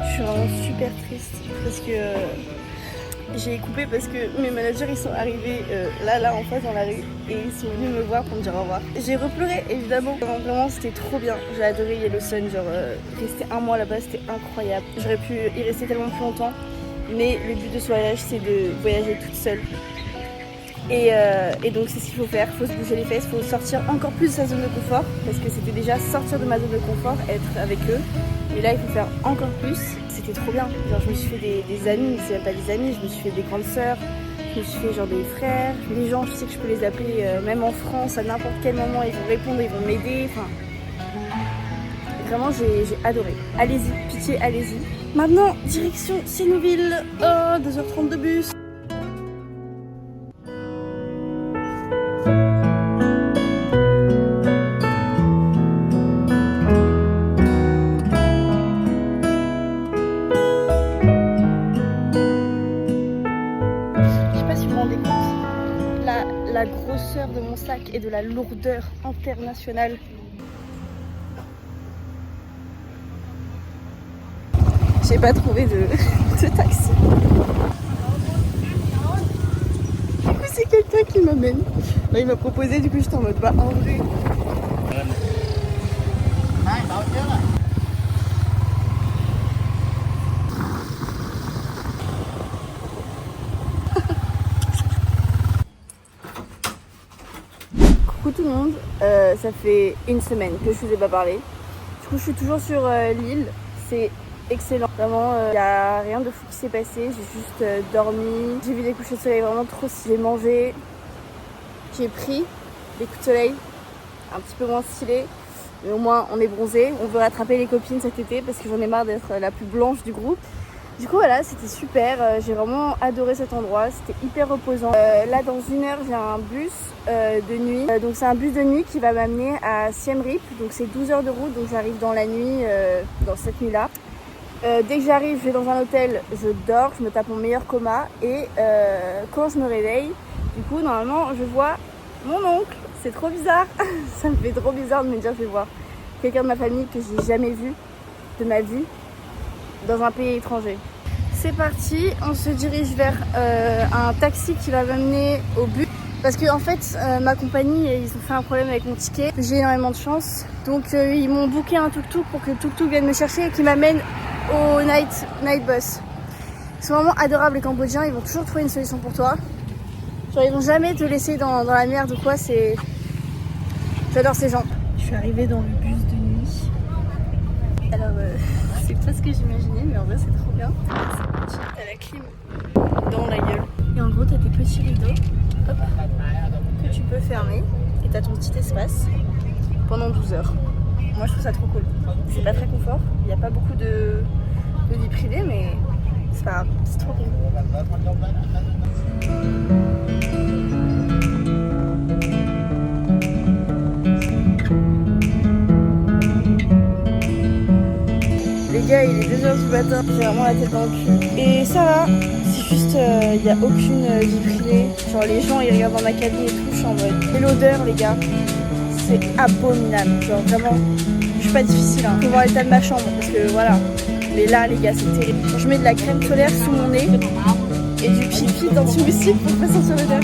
Je suis vraiment super triste parce que j'ai coupé parce que mes managers ils sont arrivés là en face dans la rue et ils sont venus me voir pour me dire au revoir. J'ai repleuré évidemment, vraiment c'était trop bien, j'ai adoré Yellow Sun, genre rester un mois là-bas c'était incroyable. J'aurais pu y rester tellement plus longtemps mais le but de ce voyage c'est de voyager toute seule. Et donc c'est ce qu'il faut faire, il faut se bouger les fesses, il faut sortir encore plus de sa zone de confort parce que c'était déjà sortir de ma zone de confort, être avec eux. Et là il faut faire encore plus, c'était trop bien, genre je me suis fait des amis, mais c'est même pas des amis, je me suis fait des grandes sœurs, je me suis fait genre des frères, des gens je sais que je peux les appeler même en France à n'importe quel moment, ils vont répondre, ils vont m'aider, enfin vraiment j'ai adoré. Allez-y, pitié allez-y. Maintenant direction Sénouville, 2h30 de bus. La grosseur de mon sac et de la lourdeur internationale. J'ai pas trouvé de taxi. Du coup c'est quelqu'un qui m'amène. Là il m'a proposé, du coup j'étais en mode bah en vrai. Coucou tout le monde, ça fait une semaine que je vous ai pas parlé. Du coup je suis toujours sur l'île, c'est excellent. Vraiment, il n'y a rien de fou qui s'est passé, j'ai juste dormi. J'ai vu des couchers de soleil vraiment trop stylés, j'ai mangé. J'ai pris des coups de soleil un petit peu moins stylés. Mais au moins on est bronzé, on veut rattraper les copines cet été parce que j'en ai marre d'être la plus blanche du groupe. Du coup voilà, c'était super, j'ai vraiment adoré cet endroit, c'était hyper reposant. Là dans une heure j'ai un bus de nuit, donc c'est un bus de nuit qui va m'amener à Siem Reap, donc c'est 12 heures de route, donc j'arrive dans la nuit, dans cette nuit là. Dès que j'arrive, je vais dans un hôtel, je dors, je me tape mon meilleur coma et quand je me réveille, du coup normalement je vois mon oncle, c'est trop bizarre, ça me fait trop bizarre de me dire je vais voir quelqu'un de ma famille que j'ai jamais vu de ma vie dans un pays étranger. C'est parti, on se dirige vers un taxi qui va m'amener au bus. Parce que en fait, ma compagnie, ils ont fait un problème avec mon ticket. J'ai énormément de chance. Donc ils m'ont booké un tuk-tuk pour que le tuk-tuk vienne me chercher et qui m'amène au night bus. Ils sont vraiment adorables les Cambodgiens, ils vont toujours trouver une solution pour toi. Genre ils vont jamais te laisser dans la merde ou quoi, c'est... J'adore ces gens. Je suis arrivée dans le bus de nuit. Alors c'est pas ce que j'imaginais, mais en vrai c'est trop bien. T'as la clim dans la gueule. Et en gros t'as tes petits rideaux, hop, que tu peux fermer. Et t'as ton petit espace pendant 12 heures. Moi je trouve ça trop cool. C'est pas très confort, il n'y a pas beaucoup de vie privée, mais C'est pas grave, c'est trop bien. Les gars, il est 2h du matin, j'ai vraiment la tête dans le cul. Et ça va, c'est juste, il n'y a aucune vie privée. Genre les gens ils regardent dans ma cabine et tout, je suis en mode. Et l'odeur les gars, c'est abominable. Genre vraiment, je suis pas difficile, hein. Faut voir l'état de ma chambre parce que voilà. Mais là les gars, c'est terrible. Je mets de la crème solaire sous mon nez et du pipi d'anti-moustique pour pas sentir l'odeur.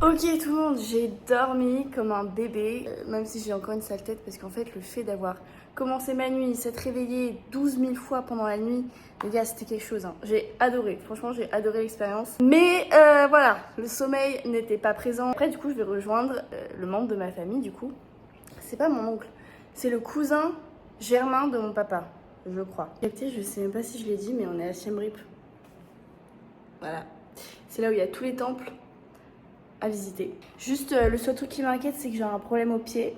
Ok tout le monde, j'ai dormi comme un bébé, même si j'ai encore une sale tête parce qu'en fait le fait d'avoir commencé ma nuit, s'être réveillée 12 000 fois pendant la nuit, les gars c'était quelque chose, hein. J'ai adoré, franchement j'ai adoré l'expérience. Mais voilà, le sommeil n'était pas présent. Après du coup je vais rejoindre le membre de ma famille du coup. C'est pas mon oncle, c'est le cousin germain de mon papa, je crois. Capté, je sais même pas si je l'ai dit mais on est à Siem Reap. Voilà, c'est là où il y a tous les temples à visiter. Juste le seul truc qui m'inquiète c'est que j'ai un problème au pied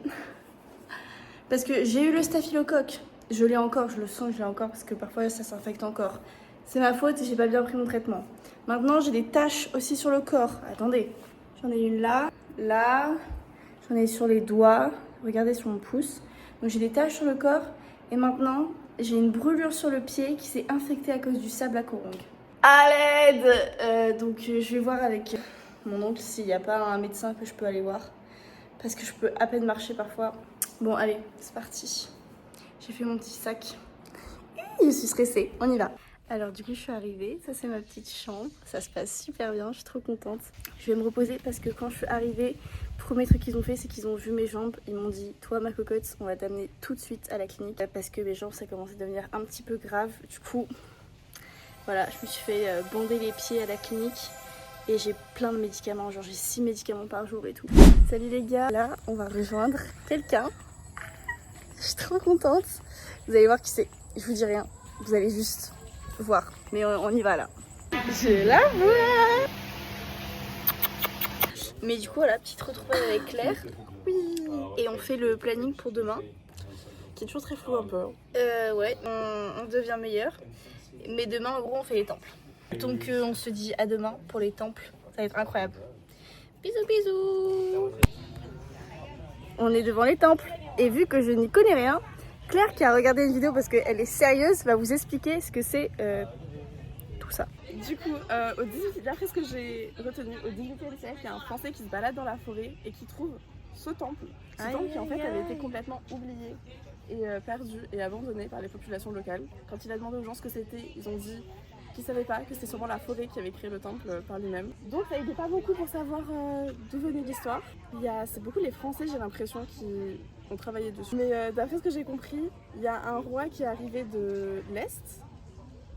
parce que j'ai eu le staphylocoque, je l'ai encore, je le sens que je l'ai encore parce que parfois ça s'infecte encore. C'est ma faute et j'ai pas bien pris mon traitement. Maintenant j'ai des taches aussi sur le corps. Attendez, j'en ai une là, j'en ai sur les doigts, regardez sur mon pouce. Donc j'ai des taches sur le corps et maintenant j'ai une brûlure sur le pied qui s'est infectée à cause du sable à Corongue. À l'aide. Donc je vais voir avec mon oncle s'il n'y a pas un médecin que je peux aller voir parce que je peux à peine marcher parfois. Bon allez, c'est parti. J'ai fait mon petit sac. Je suis stressée, on y va. Alors du coup je suis arrivée, ça c'est ma petite chambre, ça se passe super bien, je suis trop contente. Je vais me reposer parce que quand je suis arrivée, le premier truc qu'ils ont fait c'est qu'ils ont vu mes jambes. Ils m'ont dit toi ma cocotte, on va t'amener tout de suite à la clinique parce que mes jambes ça commence à devenir un petit peu grave. Du coup voilà, je me suis fait bander les pieds à la clinique. Et j'ai plein de médicaments, genre j'ai 6 médicaments par jour et tout. Salut les gars, là on va rejoindre quelqu'un. Je suis trop contente. Vous allez voir qui c'est, je vous dis rien, vous allez juste voir. Mais on y va là. Je la vois. Mais du coup voilà, petite retrouvaille avec Claire. Oui. Et on fait le planning pour demain. Qui est toujours très flou un peu. Ouais, on devient meilleur. Mais demain en gros on fait les temples. Donc on se dit à demain pour les temples, ça va être incroyable. Bisous bisous. On est devant les temples et vu que je n'y connais rien, Claire qui a regardé une vidéo parce qu'elle est sérieuse va vous expliquer ce que c'est tout ça. Du coup, d'après ce que j'ai retenu, au 18e siècle, il y a un Français qui se balade dans la forêt et qui trouve ce temple. Ce temple qui en fait avait été complètement oublié et perdu et abandonné par les populations locales. Quand il a demandé aux gens ce que c'était, ils ont dit qu'ils ne savaient pas, que c'était sûrement la forêt qui avait créé le temple par lui-même. Donc ça n'aidait pas beaucoup pour savoir d'où venait l'histoire. C'est beaucoup les Français, j'ai l'impression, qui ont travaillé dessus. Mais d'après ce que j'ai compris, il y a un roi qui est arrivé de l'Est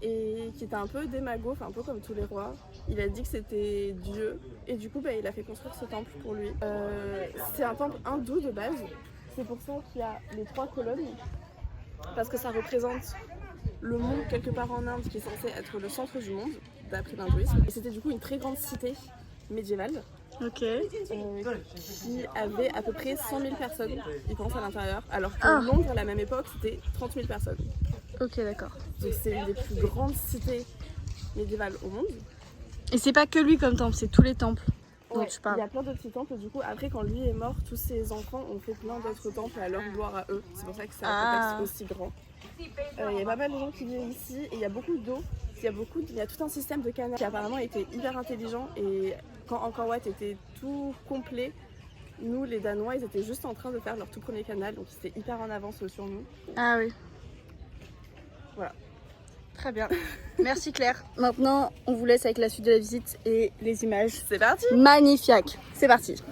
et qui était un peu démago, enfin un peu comme tous les rois. Il a dit que c'était Dieu et du coup il a fait construire ce temple pour lui. C'est un temple hindou de base, c'est pour ça qu'il y a les 3 colonnes, parce que ça représente le monde quelque part en Inde qui est censé être le centre du monde, d'après l'hindouisme. Et c'était du coup une très grande cité médiévale. Ok. Qui avait à peu près 100 000 personnes, ils pensent, à l'intérieur, alors que Londres à la même époque c'était 30 000 personnes. Ok d'accord. Donc c'est une des plus grandes cités médiévales au monde. Et c'est pas que lui comme temple, c'est tous les temples dont Ouais, tu parles. il y a plein de petits temples, du coup après quand lui est mort, tous ses enfants ont fait plein d'autres temples à leur gloire à eux. C'est pour ça que c'est un complexe aussi grand. Il y a pas mal de gens qui vivent ici et il y a beaucoup d'eau. Il y a tout un système de canal qui apparemment était hyper intelligent et quand Angkor Wat était tout complet, nous les Danois ils étaient juste en train de faire leur tout premier canal, donc ils étaient hyper en avance sur nous. Ah oui. Voilà. Très bien. Merci Claire. Maintenant on vous laisse avec la suite de la visite et les images. C'est parti. Magnifique. C'est parti.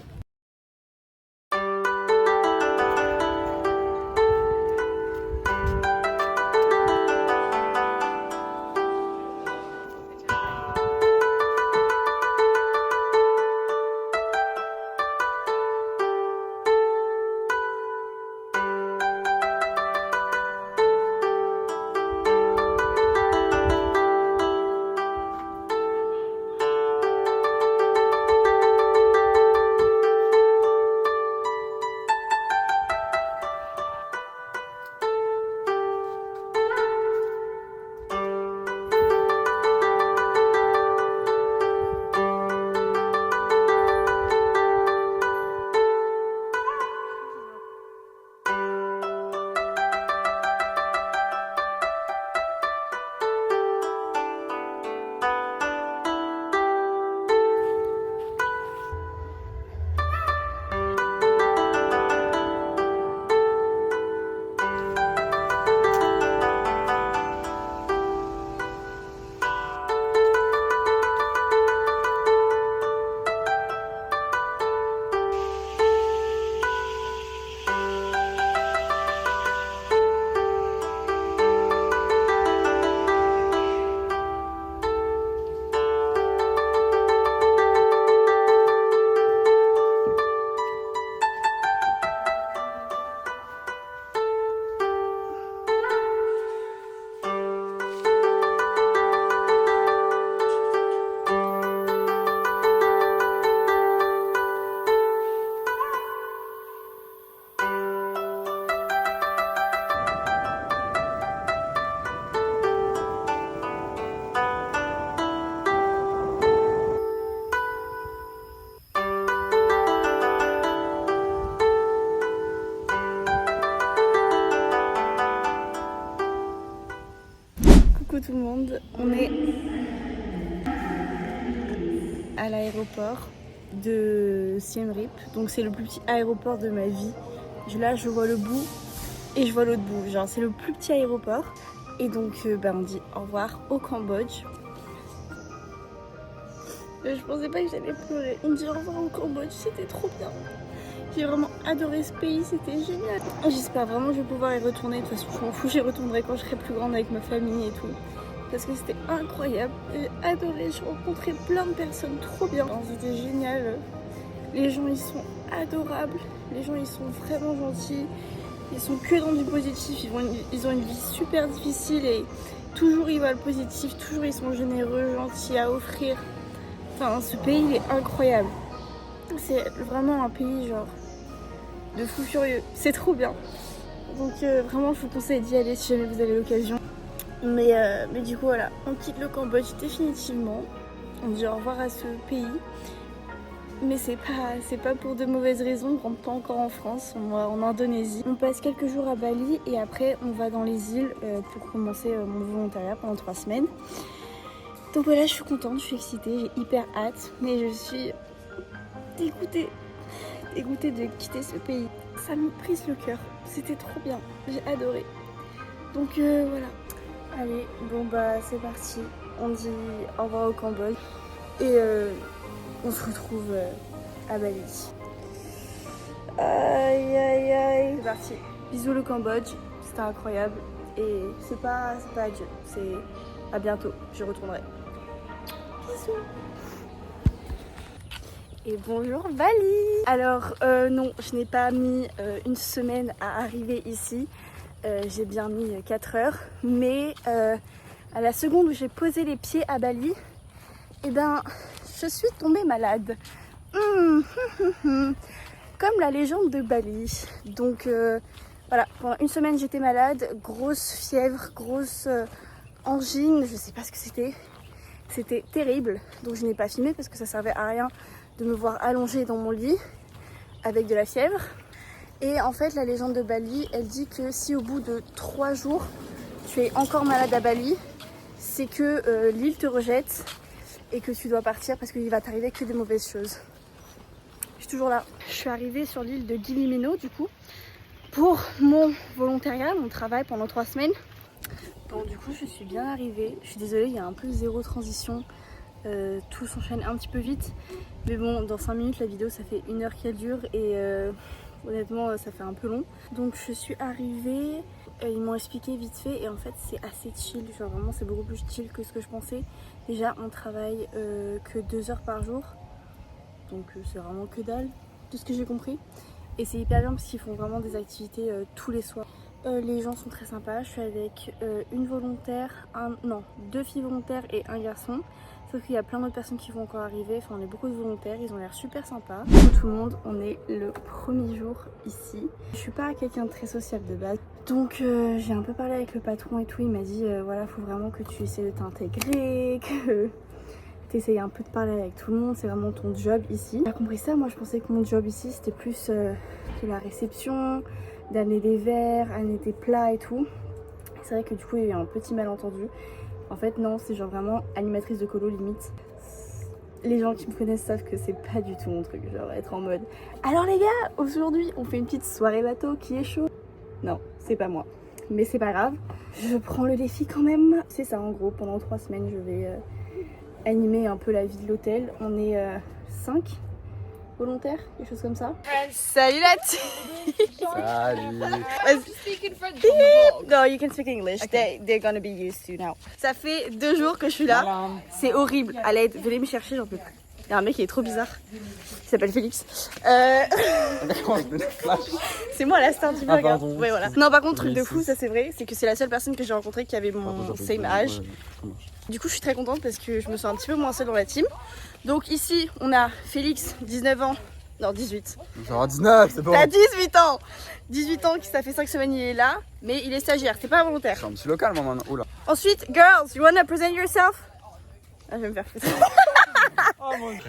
Coucou tout le monde, on est à l'aéroport de Siem Reap, donc c'est le plus petit aéroport de ma vie. Là je vois le bout et je vois l'autre bout, genre c'est le plus petit aéroport. Et donc on dit au revoir au Cambodge. Je pensais pas que j'allais pleurer. On dit au revoir au Cambodge, c'était trop bien. J'ai vraiment adoré ce pays, c'était génial. J'espère vraiment que je vais pouvoir y retourner. De toute façon, je m'en fous, j'y retournerai quand je serai plus grande avec ma famille et tout. Parce que c'était incroyable. J'ai adoré, j'ai rencontré plein de personnes trop bien. C'était génial. Les gens, ils sont adorables. Les gens, ils sont vraiment gentils. Ils sont que dans du positif. Ils ont une vie super difficile et toujours ils voient le positif. Toujours ils sont généreux, gentils à offrir. Enfin, ce pays, il est incroyable. C'est vraiment un pays genre de fou furieux, c'est trop bien. Donc vraiment je vous conseille d'y aller si jamais vous avez l'occasion. Mais du coup voilà, on quitte le Cambodge définitivement. On dit au revoir à ce pays. Mais c'est pas pour de mauvaises raisons, on rentre pas encore en France, on va en Indonésie. On passe quelques jours à Bali et après on va dans les îles pour commencer mon volontariat pendant 3 semaines. Donc voilà, je suis contente, je suis excitée, j'ai hyper hâte, mais je suis dégoûtée de quitter ce pays. Ça me brise le cœur, c'était trop bien, j'ai adoré. Donc voilà. Allez, bon bah c'est parti, on dit au revoir au Cambodge et on se retrouve à Bali. Aïe aïe aïe. C'est parti, bisous le Cambodge, c'était incroyable et c'est pas adieu, c'est à bientôt, je retournerai. Bisous. Et bonjour Bali. Alors non, je n'ai pas mis une semaine à arriver ici, j'ai bien mis 4 heures, mais à la seconde où j'ai posé les pieds à Bali, eh ben je suis tombée malade. Comme la légende de Bali. Donc voilà, pendant une semaine j'étais malade, grosse fièvre, grosse angine, je sais pas ce que c'était. C'était terrible, donc je n'ai pas filmé parce que ça servait à rien de me voir allongée dans mon lit avec de la fièvre. Et en fait la légende de Bali, elle dit que si au bout de 3 jours tu es encore malade à Bali, c'est que l'île te rejette et que tu dois partir parce qu'il va t'arriver que des mauvaises choses. Je suis toujours là. Je suis arrivée sur l'île de Gili Meno du coup pour mon volontariat, mon travail pendant 3 semaines. Bon, du coup je suis bien arrivée. Je suis désolée, il y a un peu zéro transition. Tout s'enchaîne un petit peu vite. Mais bon, dans 5 minutes la vidéo ça fait 1 heure qu'elle dure et honnêtement ça fait un peu long. Donc je suis arrivée, ils m'ont expliqué vite fait et en fait c'est assez chill. Genre vraiment c'est beaucoup plus chill que ce que je pensais. Déjà on travaille que 2 heures par jour. Donc c'est vraiment que dalle, tout ce que j'ai compris. Et c'est hyper bien parce qu'ils font vraiment des activités tous les soirs. Les gens sont très sympas, je suis avec une volontaire, 2 filles volontaires et un garçon. Sauf qu'il y a plein d'autres personnes qui vont encore arriver, enfin on est beaucoup de volontaires, ils ont l'air super sympas. Bonjour tout le monde, on est le premier jour ici. Je suis pas quelqu'un de très sociable de base, donc j'ai un peu parlé avec le patron et tout, il m'a dit voilà faut vraiment que tu essaies de t'intégrer, que tu essayes un peu de parler avec tout le monde, c'est vraiment ton job ici. J'ai compris ça, moi je pensais que mon job ici c'était plus de la réception, d'amener des verres, amener des plats et tout. C'est vrai que du coup il y a eu un petit malentendu. En fait non, c'est genre vraiment animatrice de colo limite. Les gens qui me connaissent savent que c'est pas du tout mon truc, genre être en mode alors les gars, aujourd'hui on fait une petite soirée bateau qui est chaud. Non, c'est pas moi, mais c'est pas grave. Je prends le défi quand même. C'est ça en gros, pendant 3 semaines je vais animer un peu la vie de l'hôtel. On est 5 volontaires, quelque chose comme ça. Salut la team. Salut. No, you can speak English. They're gonna be used to now. Ça fait 2 jours que je suis là. C'est horrible. À l'aide, venez me chercher, j'en peux plus. Il y a un mec qui est trop bizarre. Il s'appelle Félix. C'est moi la star du vlog. Pardon. Ouais, voilà. Non, par contre, truc de fou, ça c'est vrai, c'est que c'est la seule personne que j'ai rencontrée qui avait mon same âge. Du coup, je suis très contente parce que je me sens un petit peu moins seule dans la team. Donc ici, on a Félix, 19 ans. Non, 18. Genre 19, c'est bon. T'as 18 ans 18 ans, qui ça fait 5 semaines il est là, mais il est stagiaire, c'est pas volontaire. Je suis un petit local moi maintenant. Oula. Ensuite, girls, you wanna present yourself? Ah, je vais me faire foutre.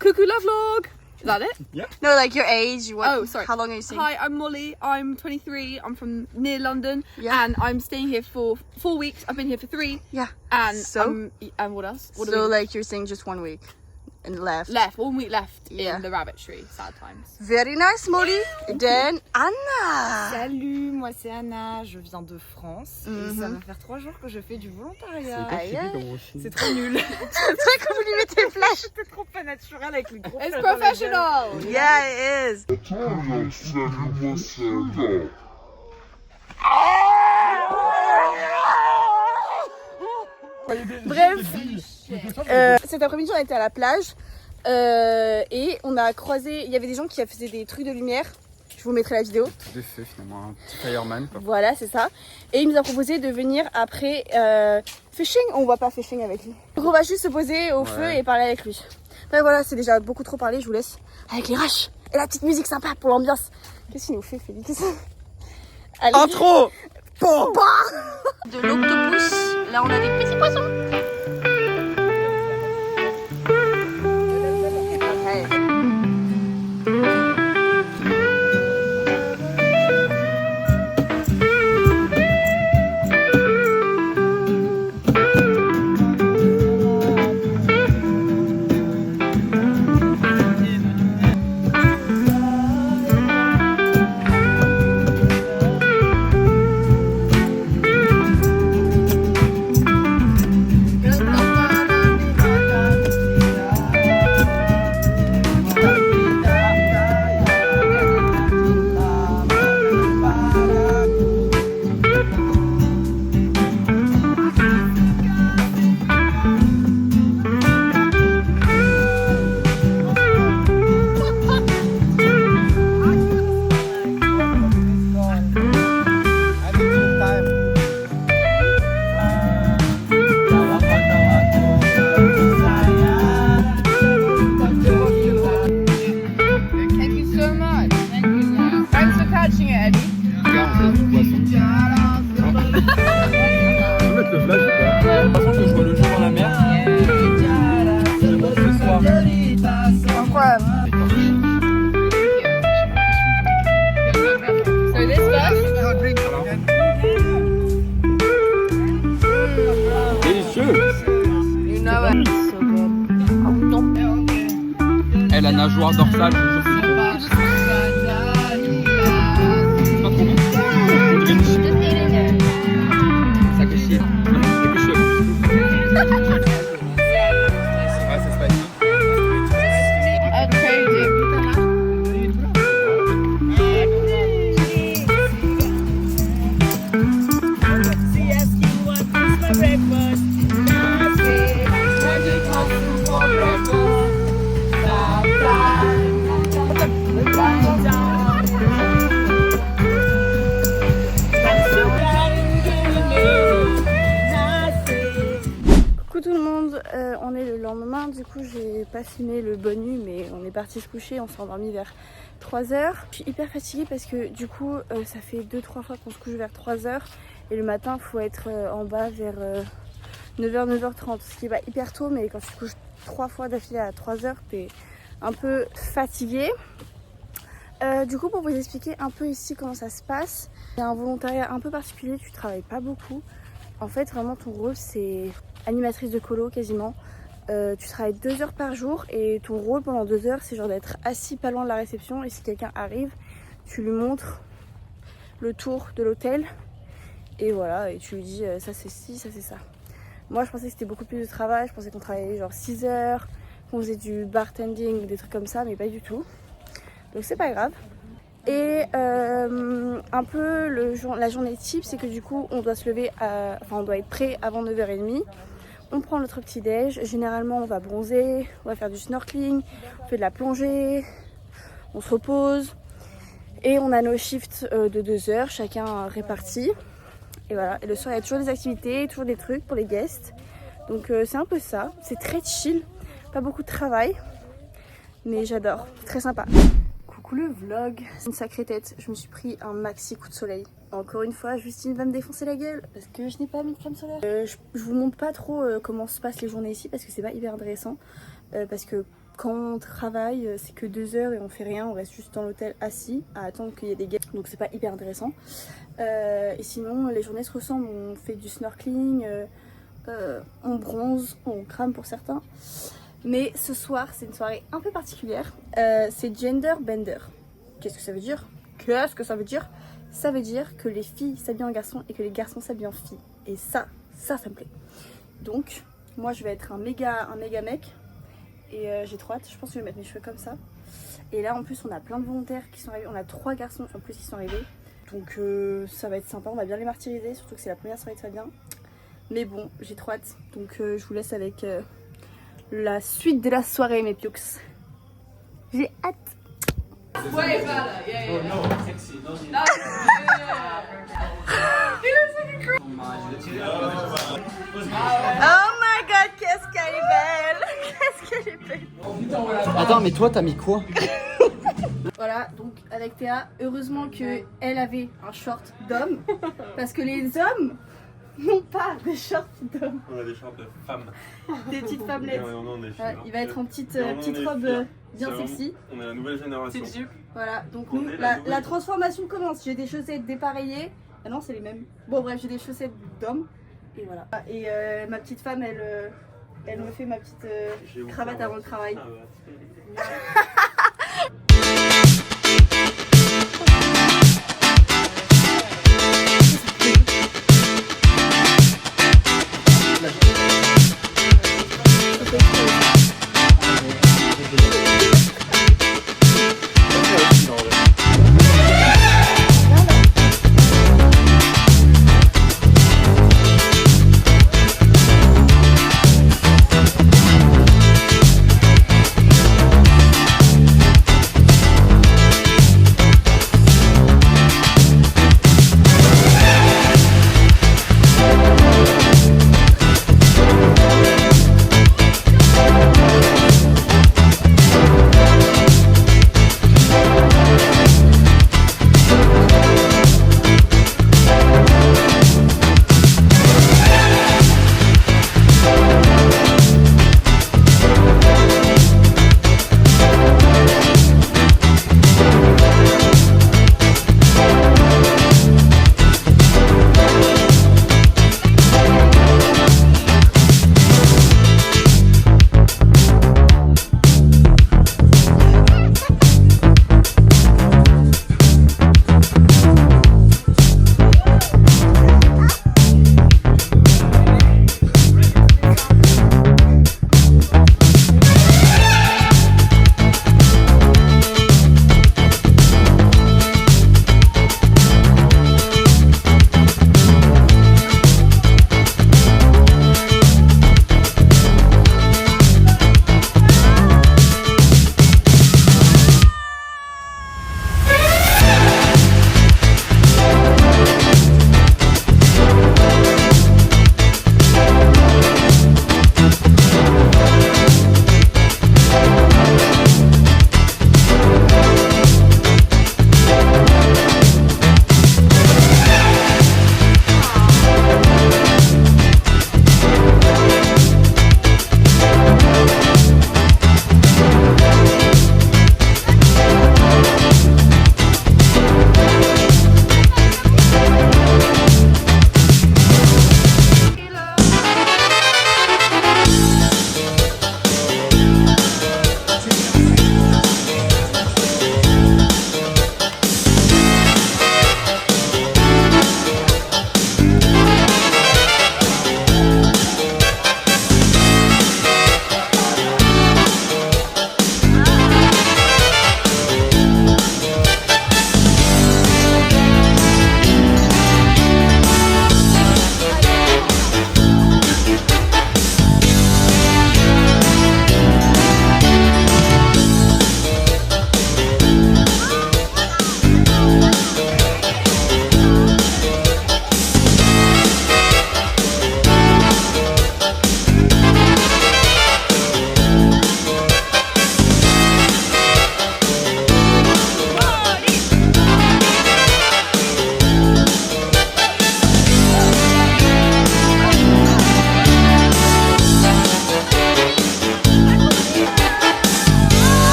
Coucou la vlog. Is that it? No, like your age. What, Oh, sorry. How long are you staying? Hi, I'm Molly. I'm 23. I'm from near London, Yeah. and I'm staying here for 4 weeks. I've been here for 3. Yeah. And So? And what else? What do So we like you're staying just 1 week and left. left? 1 week left Yeah. in the rabbitry. Sad times. Very nice, Molly. Then Anna. Salut, moi c'est Anna, je viens de France et ça va faire 3 jours que je fais du volontariat. Aïe, aïe. C'est trop nul. C'est vrai que vous lui mettez flash. C'était trop pas naturel avec les gros It's fleurs dans la professional. Yeah, it is. Bref, cet après-midi on était à la plage et on a croisé, il y avait des gens qui faisaient des trucs de lumière. Je vous mettrai la vidéo. Des feux finalement, un petit fireman quoi. Voilà, c'est ça. Et il nous a proposé de venir après fishing. On va pas fishing avec lui. Donc on va juste se poser au feu et parler avec lui. Enfin voilà, c'est déjà beaucoup trop parlé. Je vous laisse avec les rushs et la petite musique sympa pour l'ambiance. Qu'est-ce qu'il nous fait, Félix? Allez. Intro. Bon. De l'octopus. Là, on a des petits poissons. Okay. Et la nageoire dorsale, je vous jure, c'est trop. C'est pas trop bon. On dirait une chip. Ça que chier. C'est que chier. Ouais, c'est spicy. Coucou tout le monde, on est le lendemain, du coup j'ai pas filmé le bonne nuit mais on est parti se coucher, on s'est endormi vers 3h. Je suis hyper fatiguée parce que du coup ça fait 2-3 fois qu'on se couche vers 3h et le matin faut être en bas vers 9h, 9h30, ce qui est pas hyper tôt mais quand tu te couches 3 fois d'affilée à 3h t'es un peu fatiguée. Du coup pour vous expliquer un peu ici comment ça se passe, c'est un volontariat un peu particulier, tu travailles pas beaucoup. En fait vraiment ton rôle c'est animatrice de colo quasiment. Tu travailles 2 heures par jour et ton rôle pendant 2 heures c'est genre d'être assis pas loin de la réception et si quelqu'un arrive tu lui montres le tour de l'hôtel et voilà et tu lui dis ça c'est ci, ça c'est ça. Moi je pensais que c'était beaucoup plus de travail, je pensais qu'on travaillait genre 6 heures, qu'on faisait du bartending, des trucs comme ça mais pas du tout. Donc c'est pas grave. Et un peu la journée type c'est que du coup on doit se lever on doit être prêt avant 9h30. On prend notre petit déj, généralement on va bronzer, on va faire du snorkeling, on fait de la plongée, on se repose et on a nos shifts de 2 heures, chacun répartis. Et voilà, et le soir il y a toujours des activités, toujours des trucs pour les guests. Donc c'est un peu ça, c'est très chill, pas beaucoup de travail, mais j'adore, très sympa. Coucou le vlog, c'est une sacrée tête, je me suis pris un maxi coup de soleil. Encore une fois, Justine va me défoncer la gueule parce que je n'ai pas mis de crème solaire. Je vous montre pas trop comment se passent les journées ici parce que c'est pas hyper intéressant. Parce que Quand on travaille, c'est que 2 heures et on fait rien, on reste juste dans l'hôtel assis à attendre qu'il y ait des guests, donc c'est pas hyper intéressant. Et sinon, les journées se ressemblent, on fait du snorkeling, on bronze, on crame pour certains. Mais ce soir, c'est une soirée un peu particulière, c'est gender bender. Qu'est-ce que ça veut dire? Qu'est-ce que ça veut dire? Ça veut dire que les filles s'habillent en garçons et que les garçons s'habillent en filles. Et ça me plaît. Donc, moi je vais être un méga mec. Et j'ai trop hâte, je pense que je vais mettre mes cheveux comme ça. Et là en plus on a plein de volontaires qui sont arrivés, on a 3 garçons en plus qui sont arrivés. Donc ça va être sympa, on va bien les martyriser, surtout que c'est la première soirée de Fabien. Mais bon, j'ai trop hâte, donc je vous laisse avec la suite de la soirée mes pioux. J'ai hâte. Oh my god, qu'est-ce qu'elle est belle! Qu'est-ce qu'elle est belle! Attends, mais toi, t'as mis quoi? Voilà, donc avec Théa, heureusement qu'elle avait un short d'homme, parce que les hommes n'ont pas de short d'homme. On a des shorts de femmes. Des petites femmelettes. Voilà, il va être en petite robe bien sexy. On est la nouvelle génération. Voilà, donc nous, la transformation commence. J'ai des chaussettes dépareillées. Ah non, c'est les mêmes. Bon bref, j'ai des chaussettes d'homme. Et voilà. Et ma petite femme, elle me fait ma petite cravate avant le travail.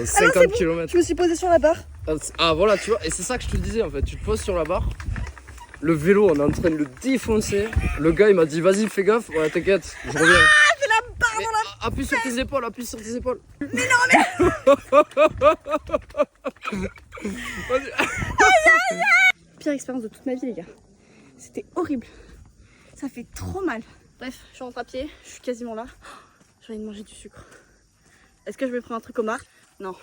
50 km. Je me suis posée sur la barre. Ah voilà, tu vois, et c'est ça que je te disais en fait. Tu te poses sur la barre. Le vélo, on est en train de le défoncer. Le gars, il m'a dit, vas-y, fais gaffe. Ouais, t'inquiète, je reviens. Ah, fais la barre dans la... Appuie sur tes épaules, appuie sur tes épaules. Mais non, mais... Pire expérience de toute ma vie, les gars. C'était horrible. Ça fait trop mal. Bref, je rentre à pied, je suis quasiment là. J'ai envie de manger du sucre. Est-ce que je vais prendre un truc au Mart? Non,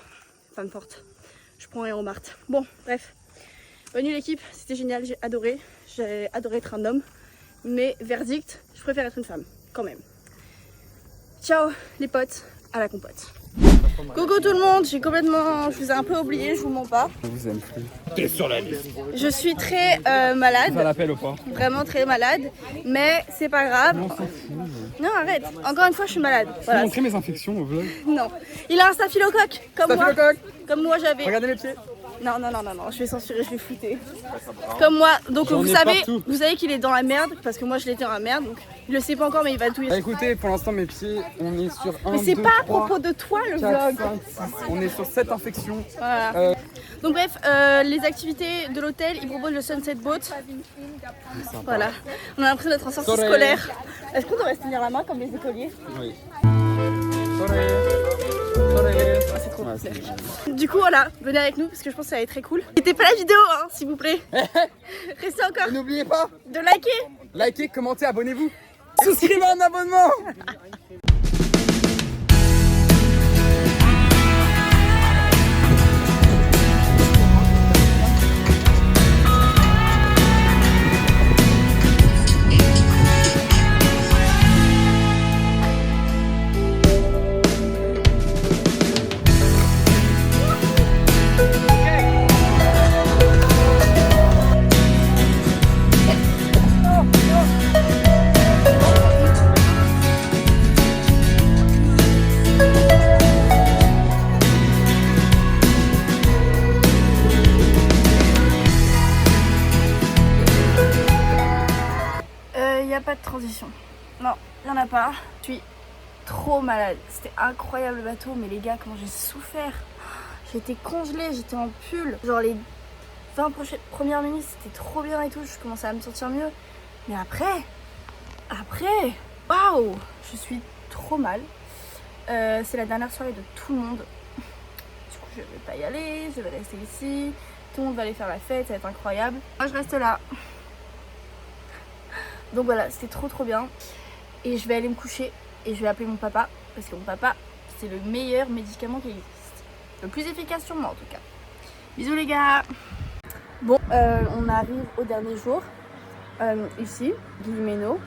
femme forte. Je prends un au Mart. Bon, bref. Bonne nuit l'équipe, c'était génial, j'ai adoré. J'ai adoré être un homme. Mais verdict, je préfère être une femme, quand même. Ciao les potes, à la compote. Coucou tout le monde, je vous ai un peu oublié, je vous mens pas. Je vous aime plus. T'es sur la liste. Je suis très malade. Ça l'appelle ou pas? Vraiment très malade, mais c'est pas grave. Non, arrête. Encore une fois, je suis malade. Voilà. J'ai montré mes infections au vlog. Non. Il a un staphylocoque, comme moi. Comme moi j'avais. Regardez les pieds. Non, je vais censurer, je vais flouter. Comme moi, donc vous savez qu'il est dans la merde, parce que moi je l'étais dans la merde, donc il le sait pas encore, mais il va tout. Bah écoutez, pour l'instant mes pieds, on est sur 1, mais c'est 2, pas 3, à propos de toi le 4, vlog. 5, 6. On est sur 7 infections. Voilà. Donc bref, les activités de l'hôtel, ils proposent le Sunset Boat. Voilà. On a l'impression d'être en sortie scolaire. Est-ce qu'on devrait se tenir la main comme les écoliers? Oui. C'est trop cool. Du coup voilà, venez avec nous parce que je pense que ça va être très cool. N'écoutez pas la vidéo hein, s'il vous plaît. Restez encore. Et n'oubliez pas de liker. Likez, commentez, abonnez-vous. Souscrivez en abonnement. Pas de transition. Non, il n'y en a pas. Je suis trop malade. C'était incroyable le bateau, mais les gars, comment j'ai souffert. J'étais congelée, j'étais en pull. Genre les 20 premières minutes, c'était trop bien et tout. Je commençais à me sentir mieux. Mais après, waouh, je suis trop mal. C'est la dernière soirée de tout le monde. Du coup, je vais pas y aller. Je vais rester ici. Tout le monde va aller faire la fête, ça va être incroyable. Moi, je reste là. Donc voilà, c'était trop bien. Et je vais aller me coucher et je vais appeler mon papa. Parce que mon papa, c'est le meilleur médicament qui existe. Le plus efficace sur moi en tout cas. Bisous les gars. Bon, on arrive au dernier jour. Ici, Guillemeno.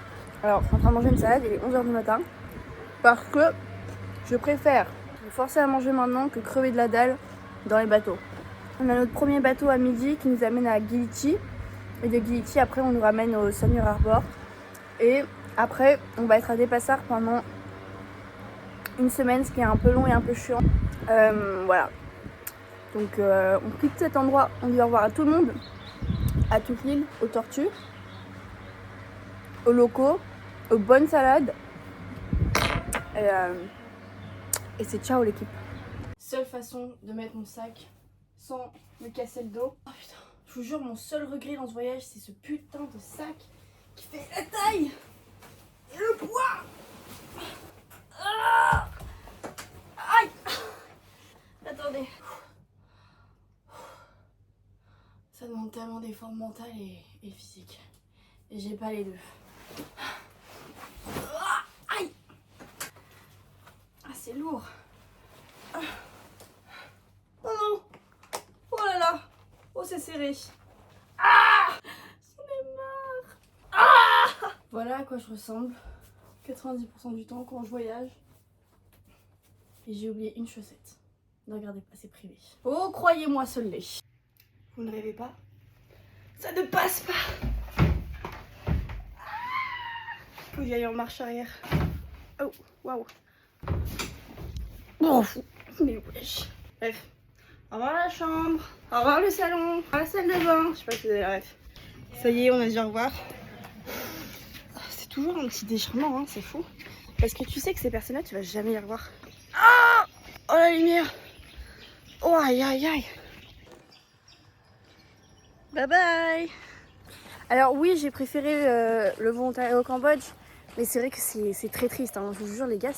Alors, je suis en train de manger une salade, il est 11h du matin. Parce que je préfère me forcer à manger maintenant que crever de la dalle dans les bateaux. On a notre premier bateau à midi qui nous amène à Gilichi. Et de Gilichi, après, on nous ramène au Sanyur Harbor. Et après, on va être à Denpasar pendant une semaine, ce qui est un peu long et un peu chiant. Voilà. Donc, on quitte cet endroit. On dit au revoir à tout le monde. À toute l'île, aux tortues, aux locaux, aux bonnes salades. Et c'est ciao l'équipe. Seule façon de mettre mon sac sans me casser le dos. Oh putain. Je vous jure, mon seul regret dans ce voyage, c'est ce putain de sac qui fait la taille et le poids. Ah, aïe. Attendez. Ça demande tellement d'efforts mentaux et physiques. Et j'ai pas les deux. Ah, aïe. Ah, c'est lourd. Ah. Oh non. Oh là là. Oh, c'est serré. Ah! J'en ai marre. Ah! Voilà à quoi je ressemble 90% du temps quand je voyage. Et j'ai oublié une chaussette. Ne regardez pas, c'est privé. Oh, croyez-moi, seul l'est. Vous ne rêvez pas? Ça ne passe pas. Faut que j'aille en marche arrière. Oh, waouh. Oh, mais wesh. Bref. Au revoir la chambre, au revoir le salon, au revoir la salle de bain. Je sais pas si vous avez la ref. Ça y est, on a dit au revoir. C'est toujours un petit déchirement, hein, c'est fou. Parce que tu sais que ces personnes-là, tu vas jamais les revoir. Ah! Oh la lumière! Oh aïe aïe aïe. Bye bye. Alors oui, j'ai préféré le volontariat au Cambodge, mais c'est vrai que c'est très triste, hein. Je vous jure les gars,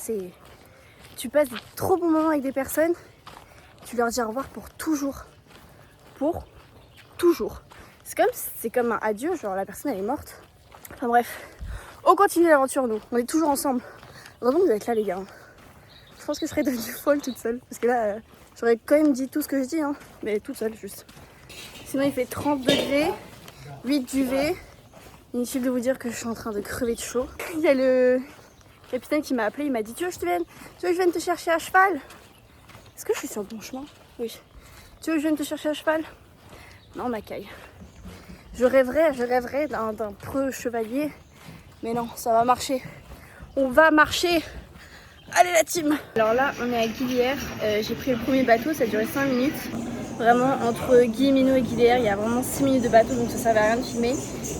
tu passes des trop bons moments avec des personnes, tu leur dis au revoir pour toujours. Pour toujours. C'est comme un adieu, genre la personne elle est morte. Enfin bref, on continue l'aventure nous, on est toujours ensemble. Heureusement que vous êtes là les gars. Je pense que je serais devenue folle toute seule, parce que là j'aurais quand même dit tout ce que je dis, hein, mais toute seule juste. Sinon il fait 30 degrés, 8 d'UV. Inutile de vous dire que je suis en train de crever de chaud. Il y a le capitaine qui m'a appelé, il m'a dit tu veux que je vienne te chercher à cheval? Est-ce que je suis sur le bon chemin? Oui. Tu veux que je vienne te chercher à cheval? Non, ma caille. Je rêverais d'un preux chevalier. Mais non, ça va marcher. On va marcher. Allez la team. Alors là, on est à Guilière. J'ai pris le premier bateau, ça a duré 5 minutes. Vraiment, entre Guillemino et Guilière, il y a vraiment 6 minutes de bateau, donc ça servait à rien de filmer.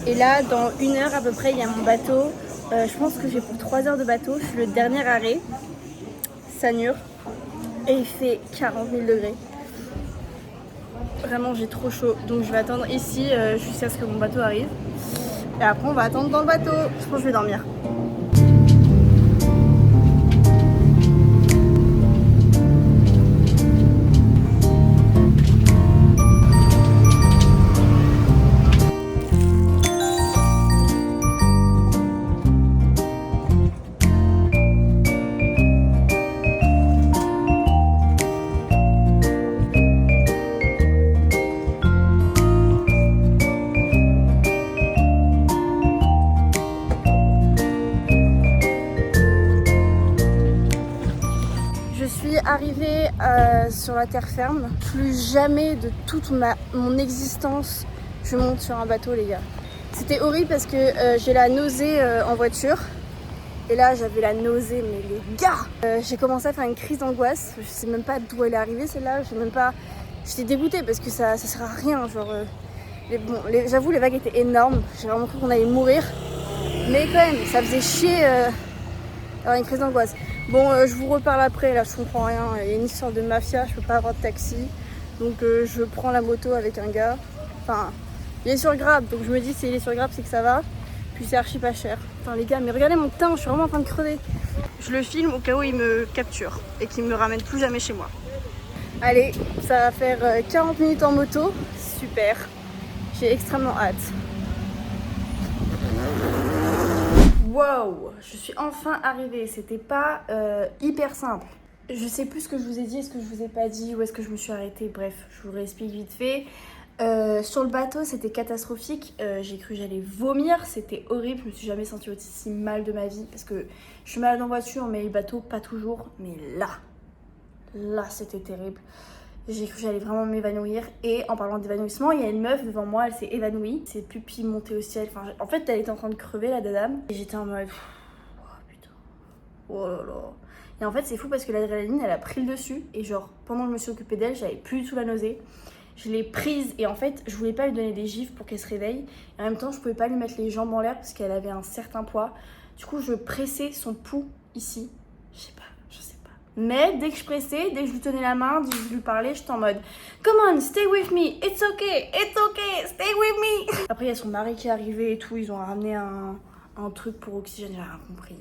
Et là, dans 1 heure à peu près, il y a mon bateau. Je pense que j'ai pour 3 heures de bateau. Je suis le dernier arrêt. Sanur. Et il fait 40 000 degrés. Vraiment j'ai trop chaud, donc je vais attendre ici jusqu'à ce que mon bateau arrive. Et après on va attendre dans le bateau. Je pense que je vais dormir. Arrivée sur la terre ferme, plus jamais de toute mon existence je monte sur un bateau les gars. C'était horrible parce que j'ai la nausée en voiture et là j'avais la nausée mais les gars j'ai commencé à faire une crise d'angoisse, je sais même pas d'où elle est arrivée celle-là, j'étais dégoûtée parce que ça sert à rien genre j'avoue les vagues étaient énormes, j'ai vraiment cru qu'on allait mourir mais quand même ça faisait chier avoir une crise d'angoisse. Bon, je vous reparle après, là je comprends rien, il y a une histoire de mafia, je peux pas avoir de taxi, donc je prends la moto avec un gars, enfin, il est sur Grab, donc je me dis s'il est sur Grab c'est que ça va, puis c'est archi pas cher. Putain les gars, mais regardez mon teint, je suis vraiment en train de crever. Je le filme au cas où il me capture et qu'il me ramène plus jamais chez moi. Allez, ça va faire 40 minutes en moto, super, j'ai extrêmement hâte. Wow, je suis enfin arrivée, c'était pas hyper simple. Je sais plus ce que je vous ai dit, ce que je vous ai pas dit, où est-ce que je me suis arrêtée, bref, je vous réexplique vite fait. Sur le bateau, c'était catastrophique, j'ai cru que j'allais vomir, c'était horrible, je me suis jamais sentie aussi mal de ma vie, parce que je suis malade en voiture, mais le bateau, pas toujours, mais là, c'était terrible. J'ai cru que j'allais vraiment m'évanouir. Et en parlant d'évanouissement, il y a une meuf devant moi, elle s'est évanouie. Ses pupilles montaient au ciel. Enfin, en fait, elle était en train de crever, la dame. Et j'étais en mode... Oh putain. Oh là là. Et en fait, c'est fou parce que l'adrénaline, elle a pris le dessus. Et genre, pendant que je me suis occupée d'elle, j'avais plus du tout la nausée. Je l'ai prise et en fait, je voulais pas lui donner des gifles pour qu'elle se réveille. Et en même temps, je pouvais pas lui mettre les jambes en l'air parce qu'elle avait un certain poids. Du coup, je pressais son pouls ici. Je sais pas. Mais dès que je pressais, dès que je lui tenais la main, dès que je lui parlais, j'étais en mode come on, stay with me, it's okay, stay with me. Après, il y a son mari qui est arrivé et tout, ils ont ramené un truc pour oxygène, j'ai rien compris.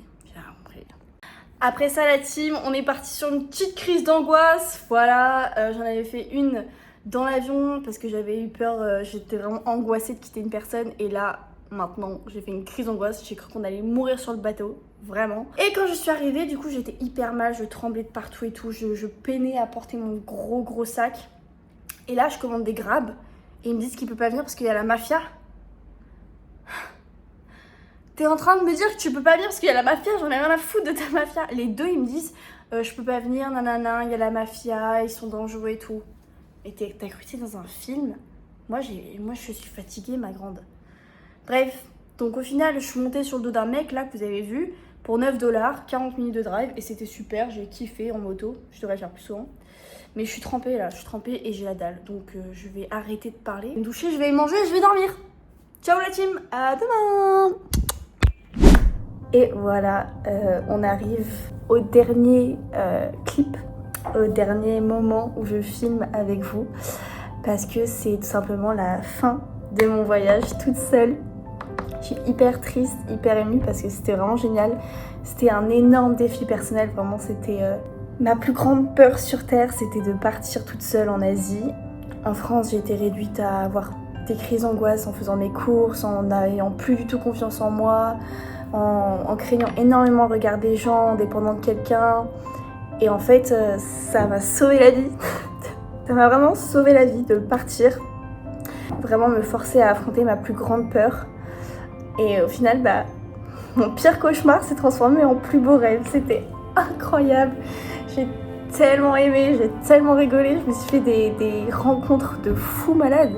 Après ça, la team, on est parti sur une petite crise d'angoisse. Voilà, j'en avais fait une dans l'avion parce que j'avais eu peur, j'étais vraiment angoissée de quitter une personne et là, maintenant, j'ai fait une crise d'angoisse, j'ai cru qu'on allait mourir sur le bateau. Vraiment. Et quand je suis arrivée, du coup, j'étais hyper mal, je tremblais de partout et tout. Je peinais à porter mon gros sac. Et là, je commande des grabs. Et ils me disent qu'il peut pas venir parce qu'il y a la mafia. T'es en train de me dire que tu peux pas venir parce qu'il y a la mafia? J'en ai rien à foutre de ta mafia. Les deux, ils me disent je peux pas venir, nanana, il y a la mafia, ils sont dangereux et tout. Et t'as cru que t'es dans un film? Moi, je suis fatiguée, ma grande. Bref, donc au final, je suis montée sur le dos d'un mec, là, que vous avez vu. Pour 9$, 40 minutes de drive et c'était super, j'ai kiffé en moto, je devrais le faire plus souvent. Mais je suis trempée là, et j'ai la dalle, donc je vais arrêter de parler. Je vais me doucher, je vais manger, je vais dormir. Ciao la team, à demain. Et voilà, on arrive au dernier clip au dernier moment où je filme avec vous parce que c'est tout simplement la fin de mon voyage toute seule. Je suis hyper triste, hyper émue parce que c'était vraiment génial. C'était un énorme défi personnel, vraiment c'était ma plus grande peur sur terre, c'était de partir toute seule en Asie. En France, j'ai été réduite à avoir des crises d'angoisse en faisant mes courses, en n'ayant plus du tout confiance en moi, en craignant énormément le regard des gens, en dépendant de quelqu'un. Et en fait, ça m'a sauvé la vie. Ça m'a vraiment sauvé la vie de partir. Vraiment me forcer à affronter ma plus grande peur. Et au final, mon pire cauchemar s'est transformé en plus beau rêve. C'était incroyable. J'ai tellement aimé, j'ai tellement rigolé. Je me suis fait des rencontres de fous malades.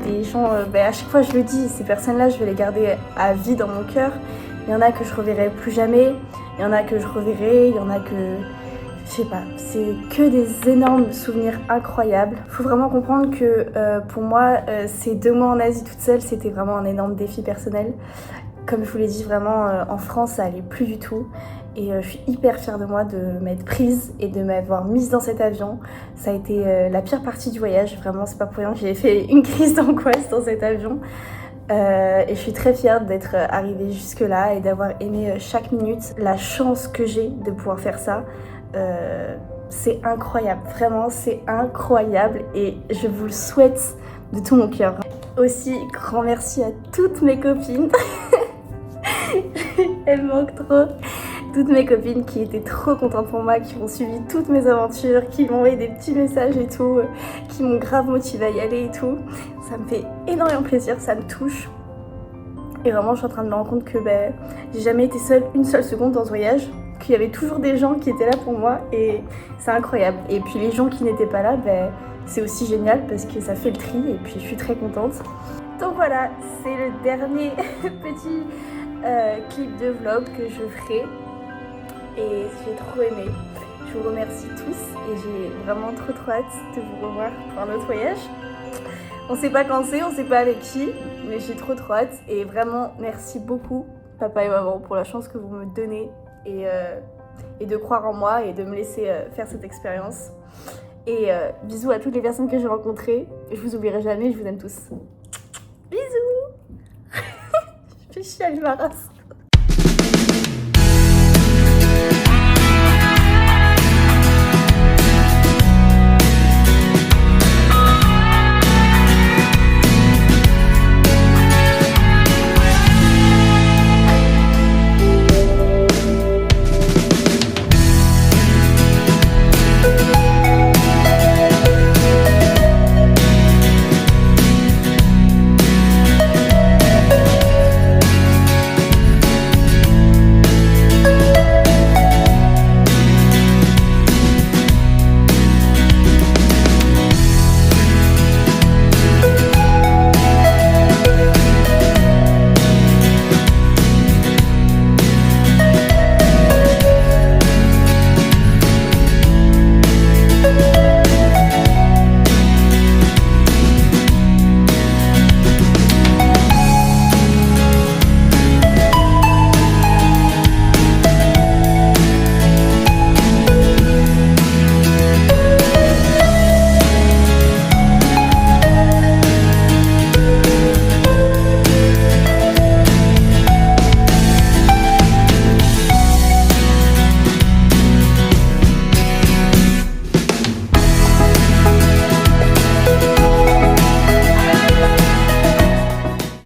Des gens, à chaque fois je le dis, ces personnes-là, je vais les garder à vie dans mon cœur. Il y en a que je reverrai plus jamais. Il y en a que je reverrai. Il y en a que... Je sais pas, c'est que des énormes souvenirs incroyables. Faut vraiment comprendre que pour moi, ces 2 mois en Asie toute seule, c'était vraiment un énorme défi personnel. Comme je vous l'ai dit, vraiment en France, ça allait plus du tout. Et je suis hyper fière de moi de m'être prise et de m'avoir mise dans cet avion. Ça a été la pire partie du voyage, vraiment, c'est pas pour rien que j'ai fait une crise d'angoisse dans cet avion. Et je suis très fière d'être arrivée jusque là et d'avoir aimé chaque minute. La chance que j'ai de pouvoir faire ça, c'est incroyable, vraiment c'est incroyable et je vous le souhaite de tout mon cœur. Aussi, grand merci à toutes mes copines. Elles manquent trop. Toutes mes copines qui étaient trop contentes pour moi, qui ont suivi toutes mes aventures, qui m'ont envoyé des petits messages et tout, qui m'ont grave motivée à y aller et tout. Ça me fait énormément plaisir, ça me touche. Et vraiment, je suis en train de me rendre compte que j'ai jamais été seule une seule seconde dans ce voyage, qu'il y avait toujours des gens qui étaient là pour moi et c'est incroyable. Et puis les gens qui n'étaient pas là, c'est aussi génial parce que ça fait le tri et puis je suis très contente. Donc voilà, c'est le dernier petit clip de vlog que je ferai et j'ai trop aimé. Je vous remercie tous et j'ai vraiment trop hâte de vous revoir pour un autre voyage. On sait pas quand c'est, on sait pas avec qui, mais j'ai trop hâte et vraiment merci beaucoup papa et maman pour la chance que vous me donnez et de croire en moi et de me laisser faire cette expérience. Et bisous à toutes les personnes que j'ai rencontrées. Je vous oublierai jamais, je vous aime tous. Bisous. Je fais chialer ma race.